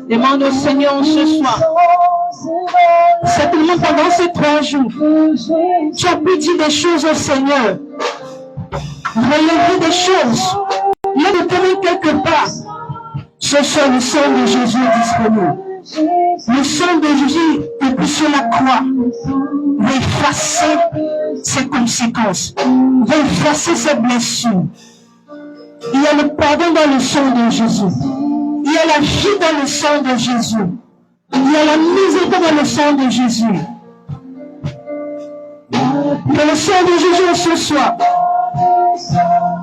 Demande au Seigneur ce soir. Certainement pendant ces 3 jours, tu as pu dire des choses au Seigneur. Relever des choses. Il y a de tenir quelque part. Ce soir, le sang de Jésus est disponible. Le sang de Jésus, depuis sur la croix, va effacer ses conséquences, va effacer ses blessures. Il y a le pardon dans le sang de Jésus. Il y a la vie dans le sang de Jésus. Il y a la miséricorde dans le sang de Jésus. Que le sang de Jésus ce soir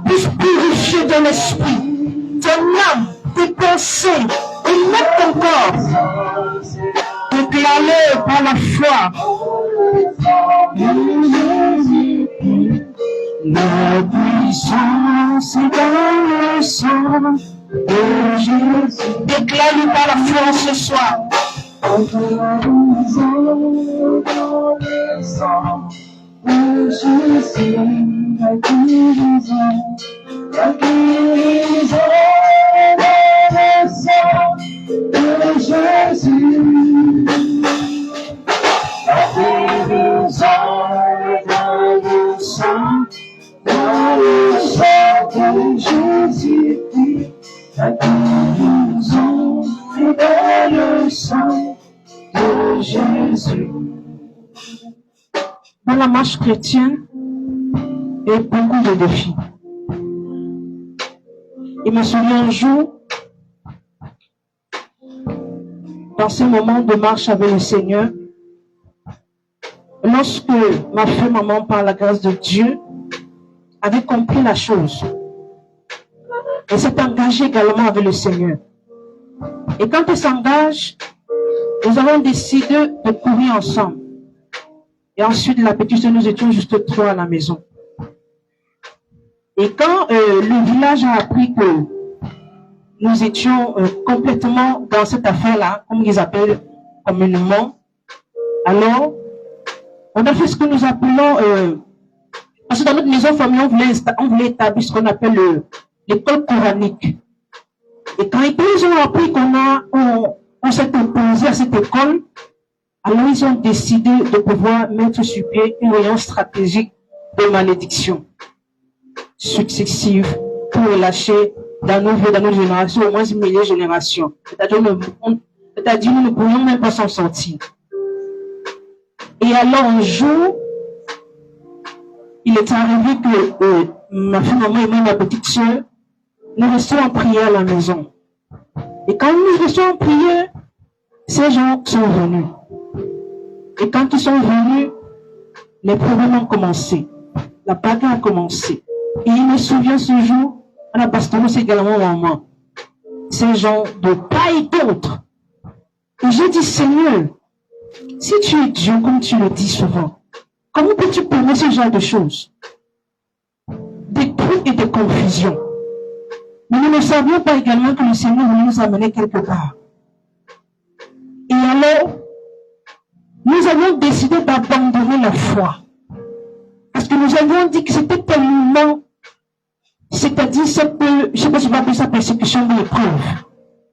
puisse purifier ton esprit, ton âme, tes pensées, et même ton corps. Déclare-le par la foi. La puissance est dans le sang de Jésus. Déclare-le par la foi ce soir. La puissance dans le sang de Jésus. La guérison dans le sang de Jésus. La guérison dans le sang de Jésus. La guérison est dans le sang de Jésus. Dans la marche chrétienne, il y a beaucoup de défis. Il me souviens un jour, dans ce moment de marche avec le Seigneur, lorsque ma femme, maman, par la grâce de Dieu, avait compris la chose, elle s'est engagée également avec le Seigneur. Et quand elle s'engage, nous avons décidé de courir ensemble. Et ensuite, la petite, nous étions juste 3 à la maison. Et quand le village a appris que nous étions complètement dans cette affaire-là, comme ils appellent communément, alors, on a fait ce que nous appelons, parce que dans notre maison familiale, on voulait établir ce qu'on appelle l'école coranique. Et quand ils ont appris qu'on s'est opposé à cette école, alors ils ont décidé de pouvoir mettre sur pied une réunion stratégique de malédiction successive pour relâcher dans nos générations, au moins une millier de générations. C'est-à-dire nous ne pourrions même pas s'en sortir. Et alors un jour, il est arrivé que ma fille, maman et moi, ma petite soeur, nous restions en prière à la maison. Et quand nous restions en prière, ces gens sont venus. Et quand ils sont venus, les problèmes ont commencé. La bagarre a commencé. Et il me souvient ce jour, à la bastonne, c'est également maman. Ces gens de part et d'autre. Et j'ai dit, Seigneur, si tu es Dieu, comme tu le dis souvent, comment peux-tu permettre ce genre de choses? Des troubles et des confusions. Mais nous ne savions pas également que le Seigneur voulait nous amener quelque part. Et alors, nous avons décidé d'abandonner la foi. Parce que nous avions dit que c'était tellement, c'est-à-dire cette, je ne sais pas si on va appeler ça persécution de l'épreuve,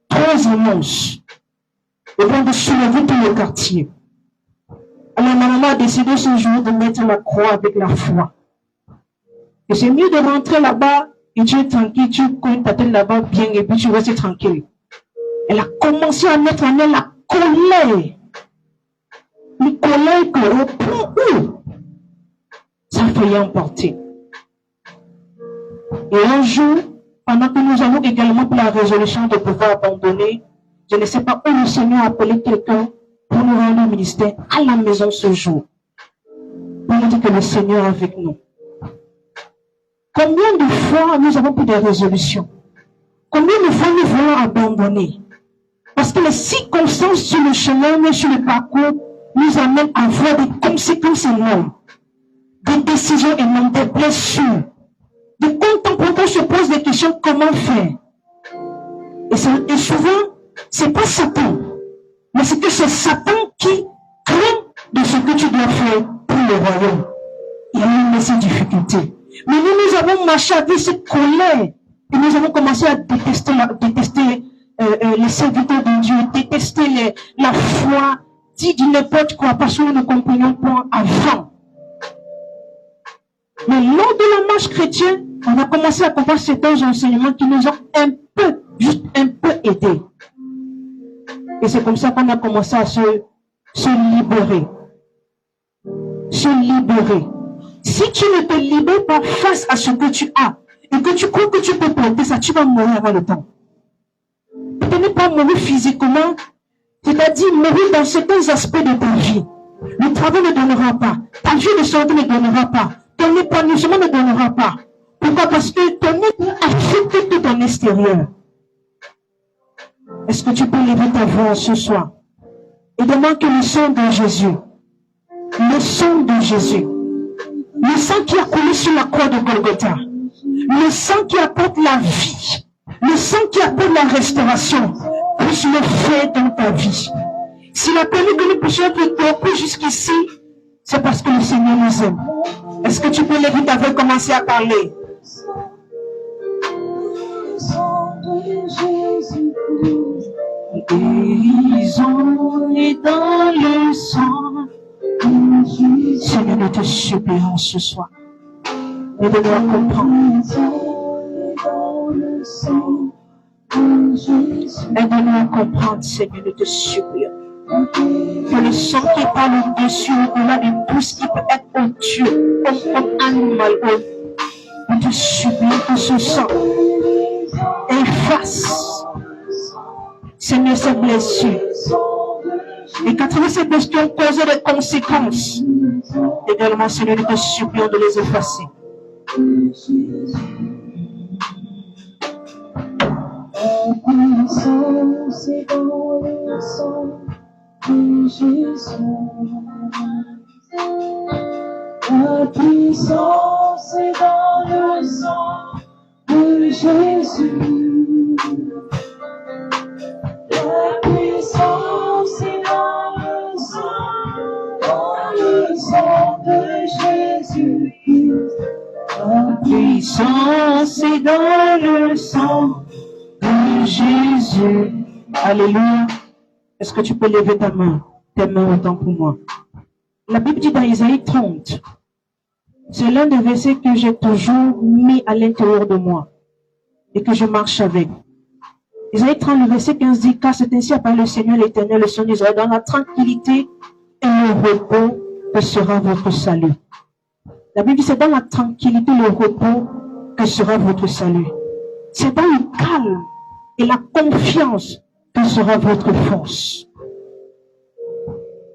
très immense, au point de soulever tout le quartier. Alors ma maman a décidé ce jour de mettre la croix avec la foi. Et c'est mieux de rentrer là-bas et tu es tranquille, tu connais ta tête là-bas bien et puis tu restes tranquille. Elle a commencé à mettre en elle la colère. Une colère que au point où ça faillit emporter. Et un jour, pendant que nous avons également pris la résolution de pouvoir abandonner, je ne sais pas où le Seigneur a appelé quelqu'un pour nous rendre au ministère à la maison ce jour. Pour nous dire que le Seigneur est avec nous. Combien de fois nous avons pris des résolutions? Combien de fois nous voulons abandonner? Parce que les circonstances sur le chemin, mais sur le parcours, nous amènent à avoir des conséquences énormes. Des décisions énormes, des blessures. De contemporains se posent des questions, comment faire? Et souvent, c'est pas Satan, mais c'est que c'est Satan qui craint de ce que tu dois faire pour le royaume. Il y a eu ces difficultés. Mais nous avons marché avec cette colère. Et nous avons commencé à détester les serviteurs de Dieu, détester la foi, dire du n'importe quoi, parce que nous ne comprenions pas avant. Mais lors de la marche chrétienne, on a commencé à comprendre certains enseignements qui nous ont juste un peu aidés. Et c'est comme ça qu'on a commencé à se libérer. Se libérer. Si tu ne te libères pas face à ce que tu as, et que tu crois que tu peux porter ça, tu vas mourir avant le temps. Tu n'es pas mourir physiquement, c'est-à-dire mourir dans certains aspects de ta vie. Le travail ne donnera pas, ta vie de santé ne donnera pas, ton épanouissement ne donnera pas. Pourquoi? Parce que ton être affecte tout ton extérieur. Est-ce que tu peux lever ta voix ce soir et demande que le sang de Jésus, le sang de Jésus, le sang qui a coulé sur la croix de Golgotha, le sang qui apporte la vie, le sang qui apporte la restauration, puisse le faire dans ta vie. S'il a permis que nous puissions être corrompus jusqu'ici, c'est parce que le Seigneur nous aime. Est-ce que tu peux lever ta voix et commencer à parler? Guérison est dans le sang. Seigneur, nous te supplions ce soir. Aide-nous à comprendre. Aide-nous à comprendre, Seigneur, nous te supplions. Que le sang qui parle au-dessus, au-delà de tout ce qui peut être odieux, comme animal, nous te supplions que ce sang efface, Seigneur, cette blessure. Et qu'à travers ces blessures ont causé des conséquences. Également, Seigneur, nous te supplions de les effacer. C'est dans le sang de Jésus. La puissance est dans le sang de Jésus. La puissance est dans le sang de Jésus. La Puissance est dans le sang de Jésus. Alléluia. Est-ce que tu peux lever ta main, tes mains autant pour moi? La Bible dit dans Isaïe 30, c'est l'un des versets que j'ai toujours mis à l'intérieur de moi et que je marche avec. Isaïe 30, le verset 15 dit, car c'est ainsi a parlé le Seigneur l'Éternel, le Seigneur d'Israël, dans la tranquillité et le repos que sera votre salut. La Bible dit, c'est dans la tranquillité et le repos que sera votre salut. C'est dans le calme et la confiance que sera votre force.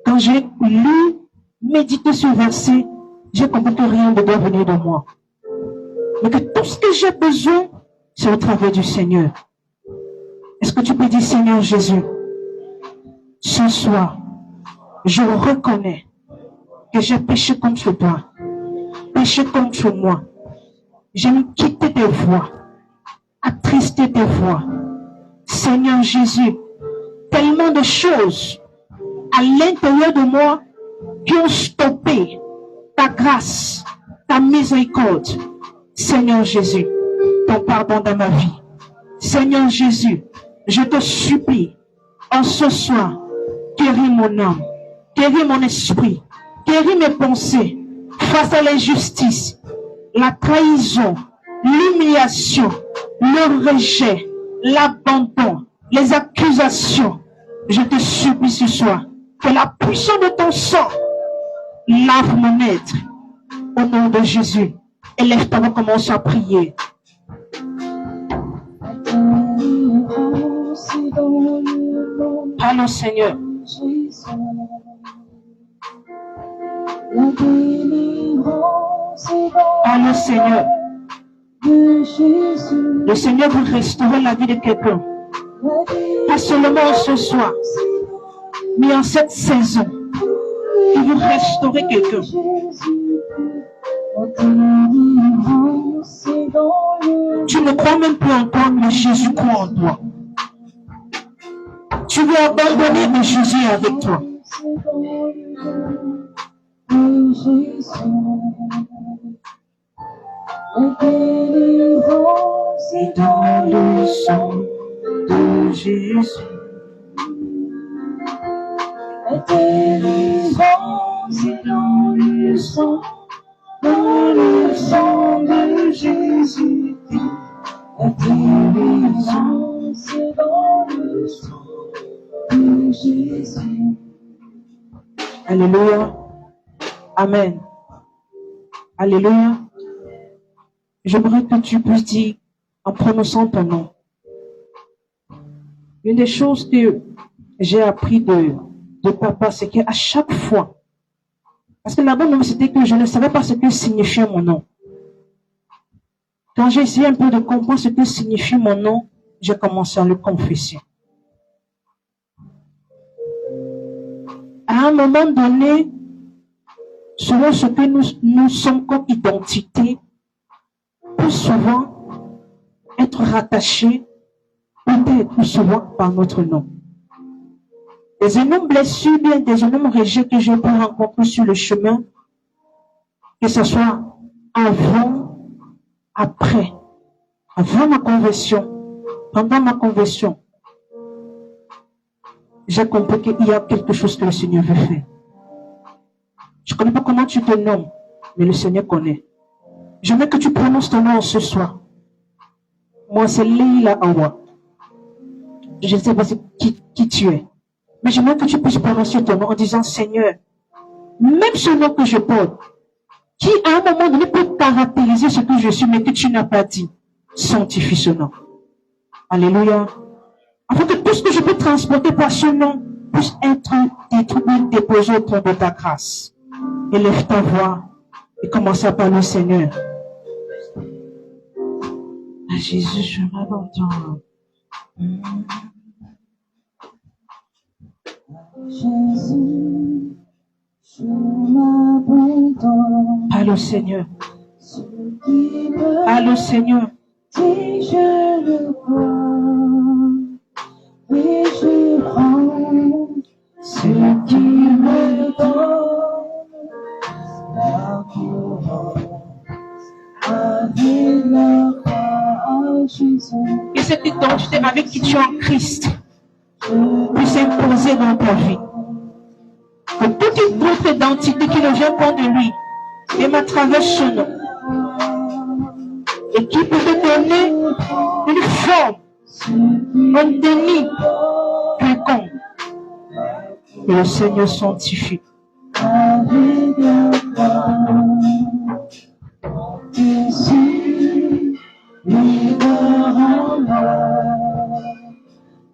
Quand j'ai lu, médité ce verset, j'ai compris que rien ne doit venir de moi. Mais que tout ce que j'ai besoin, c'est au travers du Seigneur. Est-ce que tu peux dire, Seigneur Jésus, ce soir, je reconnais que j'ai péché contre toi, péché contre moi. J'ai quitté tes voies, attristé tes voies. Seigneur Jésus, tellement de choses à l'intérieur de moi qui ont stoppé ta grâce, ta miséricorde. Seigneur Jésus, ton pardon dans ma vie. Seigneur Jésus, je te supplie, en ce soir, guéris mon âme, guéris mon esprit, guéris mes pensées face à l'injustice, la trahison, l'humiliation, le rejet, l'abandon, les accusations. Je te supplie ce soir que la puissance de ton sang lave mon être au nom de Jésus. Et lève-toi, on commence à prier. Allô Seigneur. Allô Seigneur. Le Seigneur veut restaurer la vie de quelqu'un. Pas seulement ce soir, mais en cette saison. Il veut restaurer quelqu'un. Tu ne crois même plus encore, mais Jésus croit en toi. Tu veux abandonner, mais Jésus est avec toi. C'est dans le sang de Jésus. La délivrance est dans le sang de Jésus. La délivrance est dans le sang de Jésus. Alléluia. Amen. Alléluia. J'aimerais que tu puisses dire en prononçant ton nom. Une des choses que j'ai appris de papa, c'est qu'à chaque fois, parce que là-bas, c'était que je ne savais pas ce que signifiait mon nom. Quand j'ai essayé un peu de comprendre ce que signifie mon nom, j'ai commencé à le confesser. À un moment donné, selon ce que nous sommes comme identité, peut souvent être rattaché, peut-être plus souvent par notre nom. Des énormes blessures, bien des énormes rejets que j'ai pu rencontrer sur le chemin, que ce soit avant, après, avant ma conversion, pendant ma conversion, j'ai compris qu'il y a quelque chose que le Seigneur veut faire. Je ne connais pas comment tu te nommes, mais le Seigneur connaît. Je veux que tu prononces ton nom ce soir. Moi, c'est Leila Awa. Je ne sais pas qui tu es. Mais j'aimerais que tu puisses prononcer ton nom en disant, Seigneur, même ce nom que je porte, qui à un moment donné peut caractériser ce que je suis, mais que tu n'as pas dit, sanctifie ce nom. Alléluia. Afin que tout ce que je peux transporter par ce nom puisse être déposé au trône de ta grâce. Élève ta voix et commence à parler au Seigneur. À Jésus, je m'abandonne. Jésus, je m'abandonne. Parle au Seigneur. Ce qui me Parle au Seigneur. dit, je le crois. Oui, je prends ce qui me donne la couronne avec la croix, Jésus. Et cette identité avec qui tu es en Christ puisse imposer dans ta vie. Que toute une autre identité qui ne vient pas de lui, même à travers son nom, et qui peut te donner une forme, un déni quelconque, que le Seigneur sanctifie. Avec la croix, Jésus, libère en moi.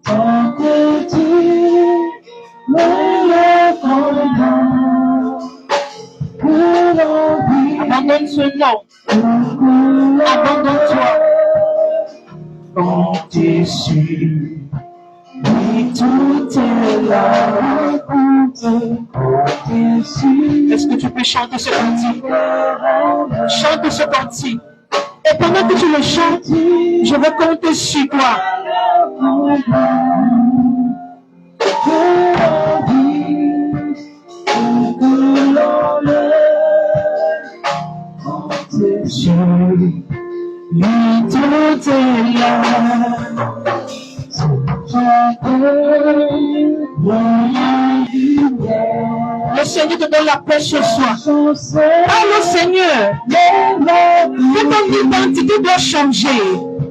Tant que tu me lèves en bas, que l'envie Abandonne ce nom. Abandonne-toi. quand tu suis, oui, tout est là, quand tu suis. Est-ce que tu peux chanter ce cantique? Chante ce cantique. Et pendant que tu le chantes, je vais compter sur toi. Le Seigneur te donne la paix ce soir. Parle au Seigneur. Que ton identité doit changer.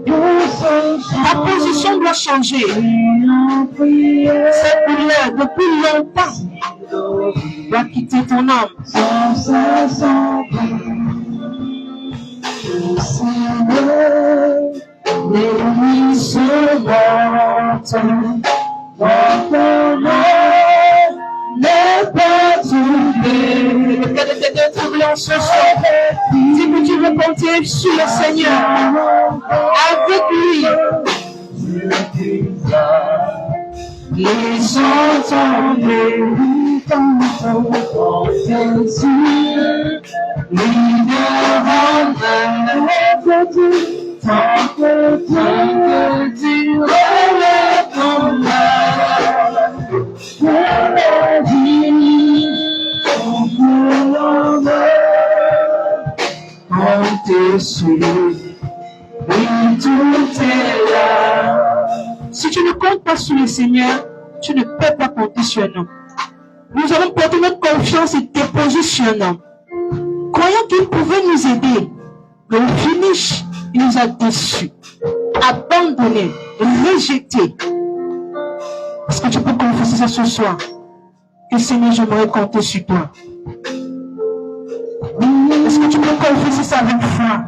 Ta position doit changer. Cette douleur, depuis longtemps, doit quitter ton âme. Les nuits se montent, n'est pas trouvé. Le cœur de tes deux troublants ce soir. Dis que tu veux compter sur le Seigneur. Avec lui. Les entendez, tantôt, Jésus, libère en tant que tu relèves ton âme, que la vie, que l'honneur, quand t'es sûr, oui, tout est là. Si tu ne comptes pas sur le Seigneur, tu ne peux pas compter sur un homme. Nous avons porté notre confiance et déposé sur un homme, croyant qu'il pouvait nous aider. Mais au finish, il nous a déçus, abandonnés, rejetés. Est-ce que tu peux confesser ça ce soir? Que Seigneur, j'aimerais compter sur toi. Est-ce que tu peux confesser ça avec foi?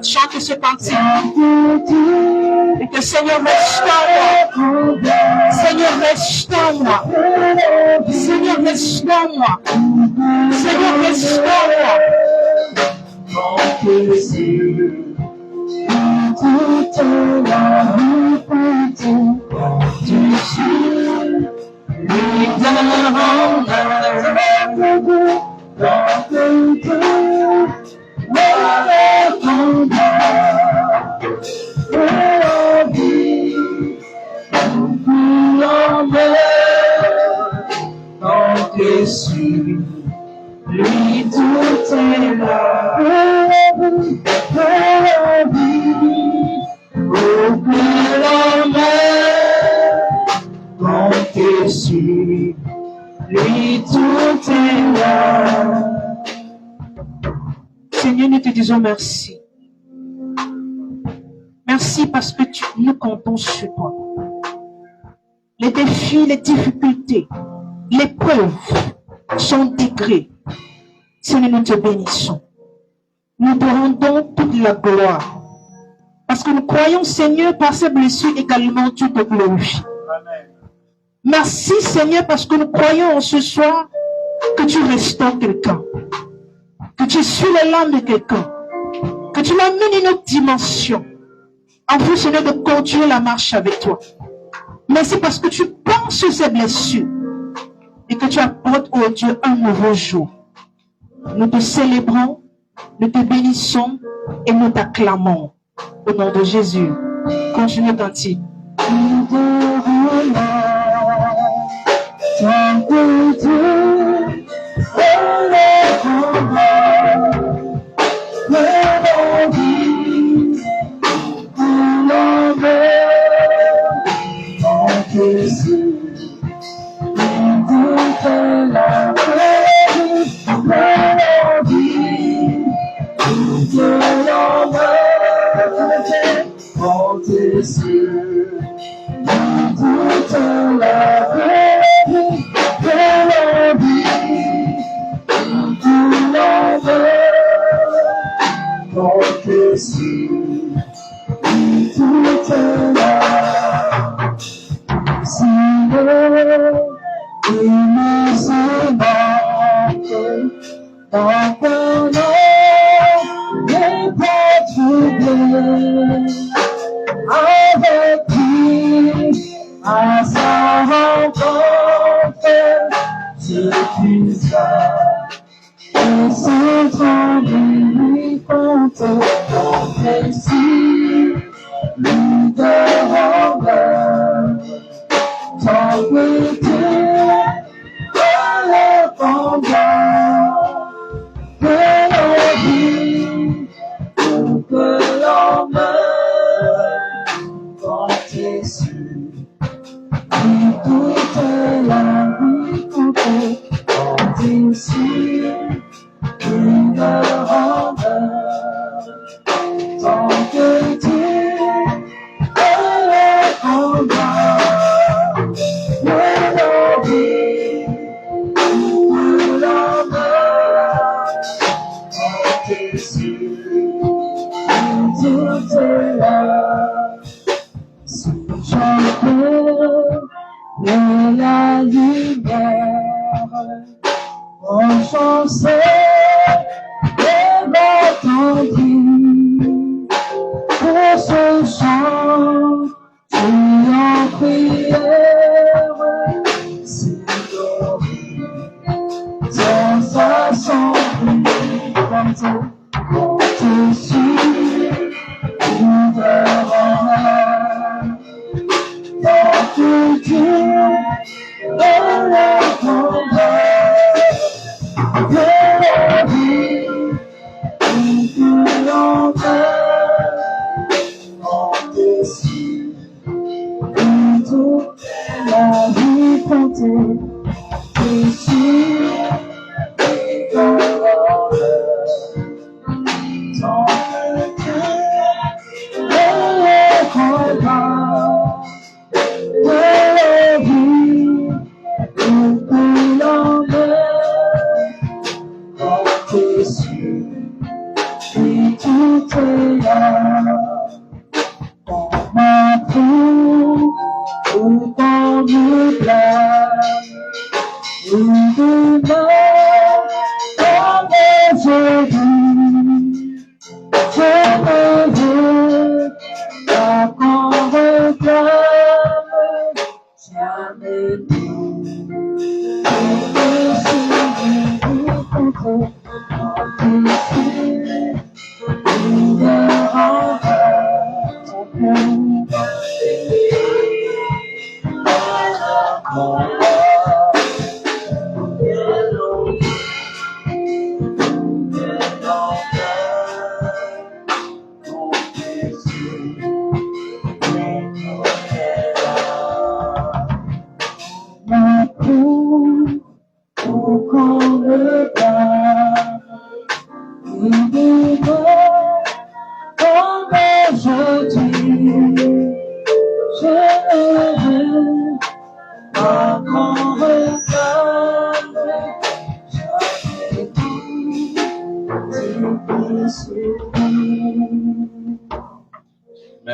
Chante ce cantique. Et que Seigneur restaure-moi. Seigneur restaure-moi. Seigneur restaure-moi. Seigneur restaure-moi. Lui tout est là, comptez sur lui tout est là. Seigneur, nous te disons merci. Merci parce que nous comptons sur toi. Les défis, les difficultés, les preuves sont décrits. Seigneur, nous te bénissons. Nous te rendons toute la gloire. Parce que nous croyons, Seigneur, par ces blessures également, tu te glorifies. Merci, Seigneur, parce que nous croyons en ce soir que tu restaures quelqu'un, que tu suis les larmes de quelqu'un, que tu l'amènes une autre dimension. En vous, Seigneur, de continuer la marche avec toi. Merci parce que tu penses sur ces blessures et que tu apportes, oh Dieu, un nouveau jour. Nous te célébrons, nous te bénissons et nous t'acclamons. Au nom de Jésus, continue cantique.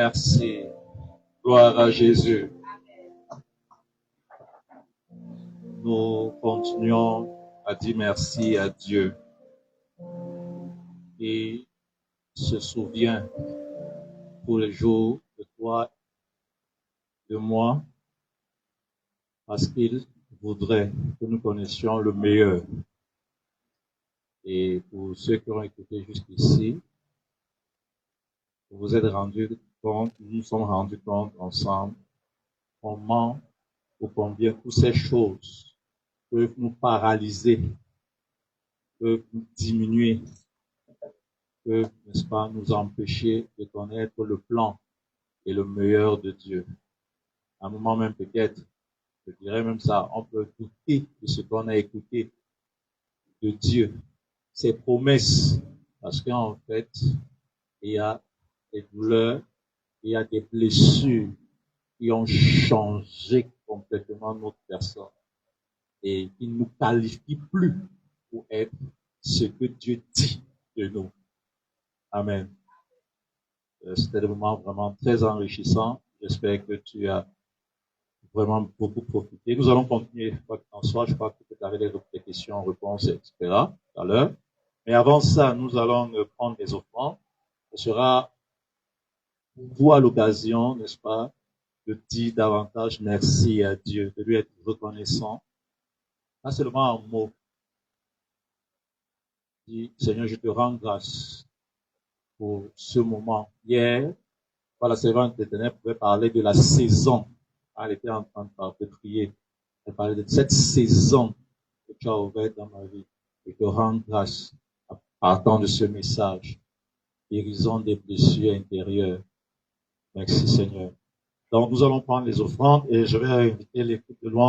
Merci. Gloire à Jésus. Nous continuons à dire merci à Dieu. Et se souvient pour les jours de toi, de moi, parce qu'il voudrait que nous connaissions le meilleur. Et pour ceux qui ont écouté jusqu'ici, vous vous êtes rendus compte, nous nous sommes rendus compte ensemble comment ou combien toutes ces choses peuvent nous paralyser, peuvent nous diminuer, peuvent, n'est-ce pas, nous empêcher de connaître le plan et le meilleur de Dieu. À un moment même peut-être, je dirais même ça, on peut douter de ce qu'on a écouté de Dieu, ses promesses, parce qu'en fait, il y a des douleurs, il y a des blessures qui ont changé complètement notre personne et qui ne nous qualifient plus pour être ce que Dieu dit de nous. Amen. C'était un moment vraiment très enrichissant. J'espère que tu as vraiment beaucoup profité. Nous allons continuer, quoi qu'il en soit. Je crois que tu avais des questions, réponses, etc. tout à l'heure. Mais avant ça, nous allons prendre des offrandes. Ce sera pour vous à l'occasion, n'est-ce pas, de dire davantage merci à Dieu, de lui être reconnaissant. Pas seulement un mot. Dis, Seigneur, je te rends grâce pour ce moment. Hier, la servante d'Éternel pouvait parler de la saison. Elle était en train de prier. Elle parlait de cette saison que tu as ouverte dans ma vie. Je te rends grâce à partant de ce message. Guérison des blessures intérieures. Merci Seigneur. Donc nous allons prendre les offrandes et je vais inviter l'équipe de louange.